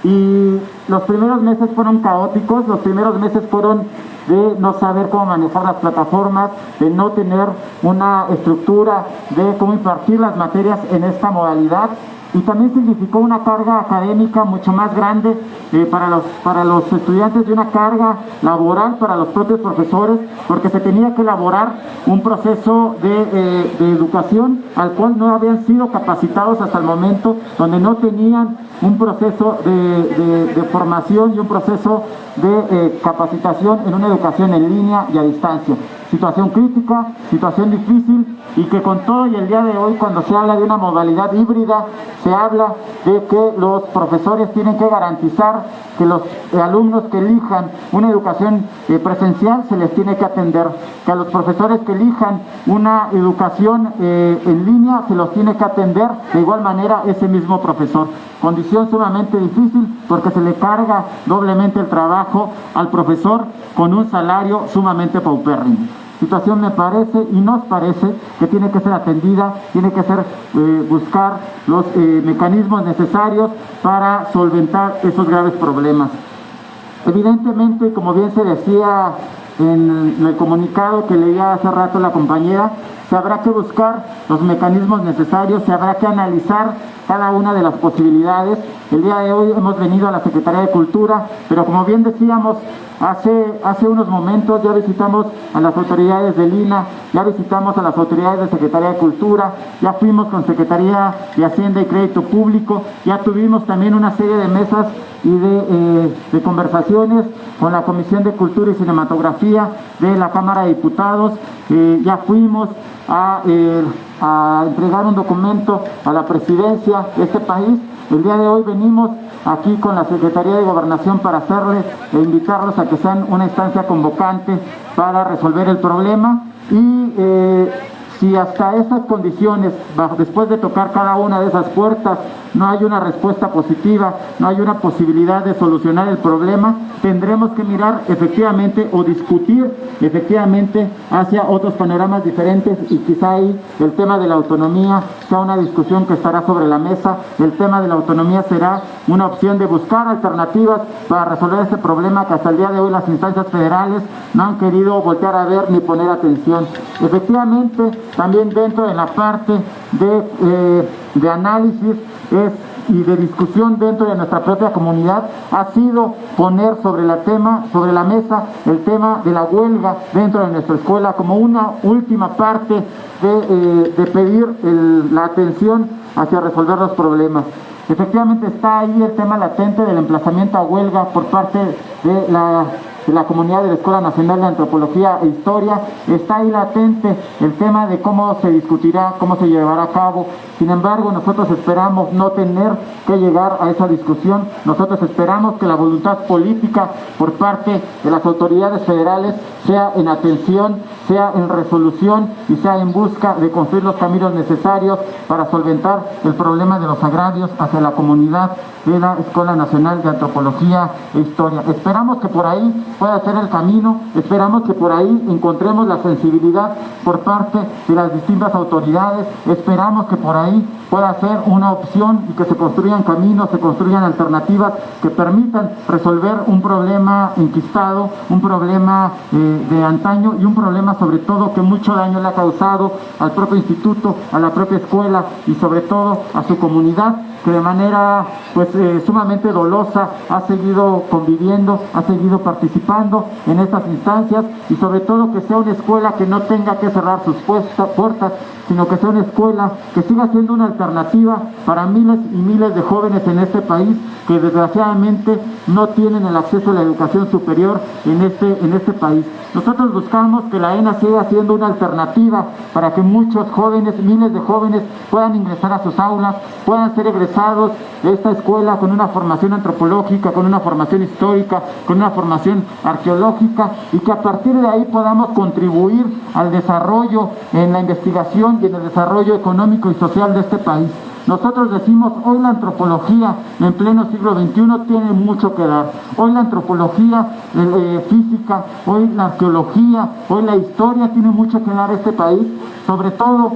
Y los primeros meses fueron caóticos, los primeros meses fueron de no saber cómo manejar las plataformas, de no tener una estructura de cómo impartir las materias en esta modalidad, y también significó una carga académica mucho más grande para los estudiantes, de una carga laboral para los propios profesores, porque se tenía que elaborar un proceso de educación al cual no habían sido capacitados hasta el momento, donde no tenían un proceso de formación y un proceso de capacitación en una educación en línea y a distancia. Situación crítica, situación difícil, y que con todo y el día de hoy, cuando se habla de una modalidad híbrida, se habla de que los profesores tienen que garantizar que los alumnos que elijan una educación presencial se les tiene que atender, que a los profesores que elijan una educación en línea se los tiene que atender de igual manera ese mismo profesor. Condición sumamente difícil porque se le carga doblemente el trabajo al profesor con un salario sumamente paupérrimo. Situación me parece y nos parece que tiene que ser atendida, tiene que ser buscar los mecanismos necesarios para solventar esos graves problemas. Evidentemente, como bien se decía en el comunicado que leía hace rato la compañera, se habrá que buscar los mecanismos necesarios, se habrá que analizar cada una de las posibilidades. El día de hoy hemos venido a la Secretaría de Cultura, pero como bien decíamos, hace unos momentos ya visitamos a las autoridades del INA, ya visitamos a las autoridades de Secretaría de Cultura, ya fuimos con Secretaría de Hacienda y Crédito Público, ya tuvimos también una serie de mesas y de conversaciones con la Comisión de Cultura y Cinematografía de la Cámara de Diputados. Ya fuimos a entregar un documento a la presidencia de este país. El día de hoy venimos aquí con la Secretaría de Gobernación para hacerles e invitarlos a que sean una instancia convocante para resolver el problema, y si hasta esas condiciones, después de tocar cada una de esas puertas, no hay una respuesta positiva, no hay una posibilidad de solucionar el problema, tendremos que mirar efectivamente o discutir efectivamente hacia otros panoramas diferentes, y quizá ahí el tema de la autonomía sea una discusión que estará sobre la mesa. El tema de la autonomía será una opción de buscar alternativas para resolver este problema que hasta el día de hoy las instancias federales no han querido voltear a ver ni poner atención. Efectivamente, también dentro de la parte de análisis y de discusión dentro de nuestra propia comunidad ha sido poner sobre la mesa el tema de la huelga dentro de nuestra escuela como una última parte de pedir la atención hacia resolver los problemas. Efectivamente está ahí el tema latente del emplazamiento a huelga por parte de la comunidad de la Escuela Nacional de Antropología e Historia. Está ahí latente el tema de cómo se discutirá, cómo se llevará a cabo. Sin embargo, nosotros esperamos no tener que llegar a esa discusión. Nosotros esperamos que la voluntad política por parte de las autoridades federales sea en atención, sea en resolución y sea en busca de construir los caminos necesarios para solventar el problema de los agravios hacia la comunidad de la Escuela Nacional de Antropología e Historia. Esperamos que por ahí pueda ser el camino, esperamos que por ahí encontremos la sensibilidad por parte de las distintas autoridades, esperamos que por ahí pueda ser una opción y que se construyan caminos, se construyan alternativas que permitan resolver un problema enquistado, un problema de antaño y un problema sobre todo que mucho daño le ha causado al propio instituto, a la propia escuela y sobre todo a su comunidad, que de manera sumamente dolosa ha seguido conviviendo, ha seguido participando en estas instancias y sobre todo que sea una escuela que no tenga que cerrar sus puertas, sino que sea una escuela que siga siendo una alternativa para miles y miles de jóvenes en este país que desgraciadamente no tienen el acceso a la educación superior en este país. Nosotros buscamos que la ENA siga siendo una alternativa para que muchos jóvenes, miles de jóvenes puedan ingresar a sus aulas, puedan ser egresados de esta escuela con una formación antropológica, con una formación histórica, con una formación arqueológica y que a partir de ahí podamos contribuir al desarrollo en la investigación y en el desarrollo económico y social de este país. Nosotros decimos, hoy la antropología en pleno siglo XXI tiene mucho que dar. Hoy la antropología física, hoy la arqueología, hoy la historia tiene mucho que dar a este país, sobre todo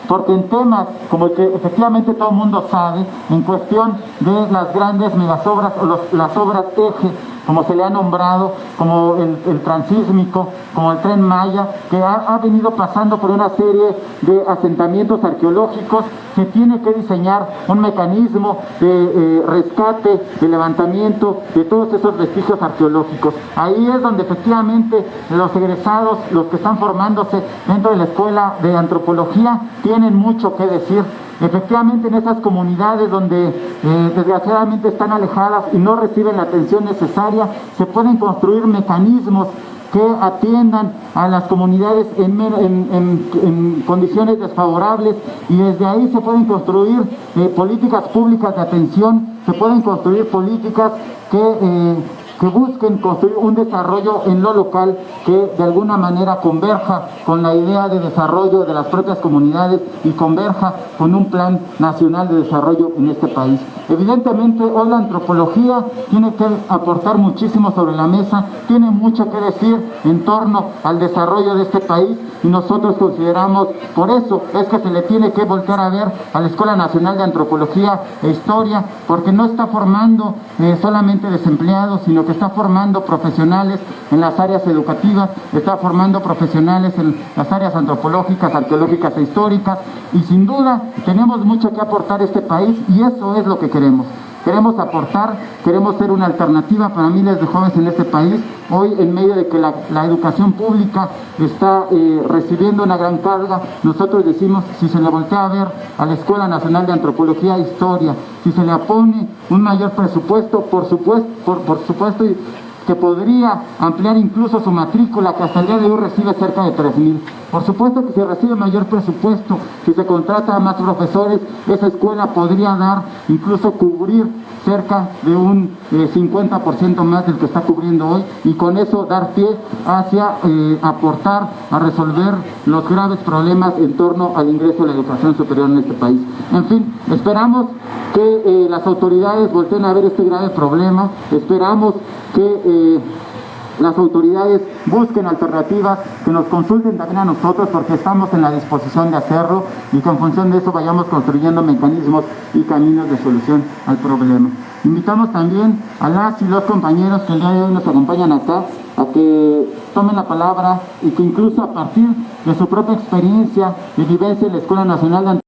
porque en temas como el que efectivamente todo el mundo sabe, en cuestión de las grandes megasobras o las obras eje, como se le ha nombrado, como el transísmico, como el Tren Maya, que ha venido pasando por una serie de asentamientos arqueológicos, se tiene que diseñar un mecanismo de rescate, de levantamiento de todos esos vestigios arqueológicos. Ahí es donde efectivamente los egresados, los que están formándose dentro de la Escuela de Antropología, tienen mucho que decir. Efectivamente en esas comunidades donde desgraciadamente están alejadas y no reciben la atención necesaria, se pueden construir mecanismos que atiendan a las comunidades en condiciones desfavorables y desde ahí se pueden construir políticas públicas de atención, se pueden construir políticas que busquen construir un desarrollo en lo local que de alguna manera converja con la idea de desarrollo de las propias comunidades y converja con un plan nacional de desarrollo en este país. Evidentemente hoy la antropología tiene que aportar muchísimo sobre la mesa, tiene mucho que decir en torno al desarrollo de este país y nosotros consideramos, por eso es que se le tiene que voltear a ver a la Escuela Nacional de Antropología e Historia, porque no está formando solamente desempleados, sino que está formando profesionales en las áreas educativas, está formando profesionales en las áreas antropológicas, arqueológicas e históricas y sin duda tenemos mucho que aportar a este país y eso es lo que queremos. Queremos aportar, queremos ser una alternativa para miles de jóvenes en este país. Hoy, en medio de que la educación pública está recibiendo una gran carga, nosotros decimos, si se le voltea a ver a la Escuela Nacional de Antropología e Historia, si se le pone un mayor presupuesto, por supuesto que podría ampliar incluso su matrícula, que hasta el día de hoy recibe cerca de 3,000. Por supuesto que si recibe mayor presupuesto, si se contrata a más profesores, esa escuela podría dar, incluso cubrir cerca de un 50% más del que está cubriendo hoy y con eso dar pie hacia aportar a resolver los graves problemas en torno al ingreso a la educación superior en este país. En fin, esperamos que las autoridades volteen a ver este grave problema, esperamos que las autoridades busquen alternativas, que nos consulten también a nosotros porque estamos en la disposición de hacerlo y que en función de eso vayamos construyendo mecanismos y caminos de solución al problema. Invitamos también a las y los compañeros que el día de hoy nos acompañan acá a que tomen la palabra y que incluso a partir de su propia experiencia y vivencia en la Escuela Nacional de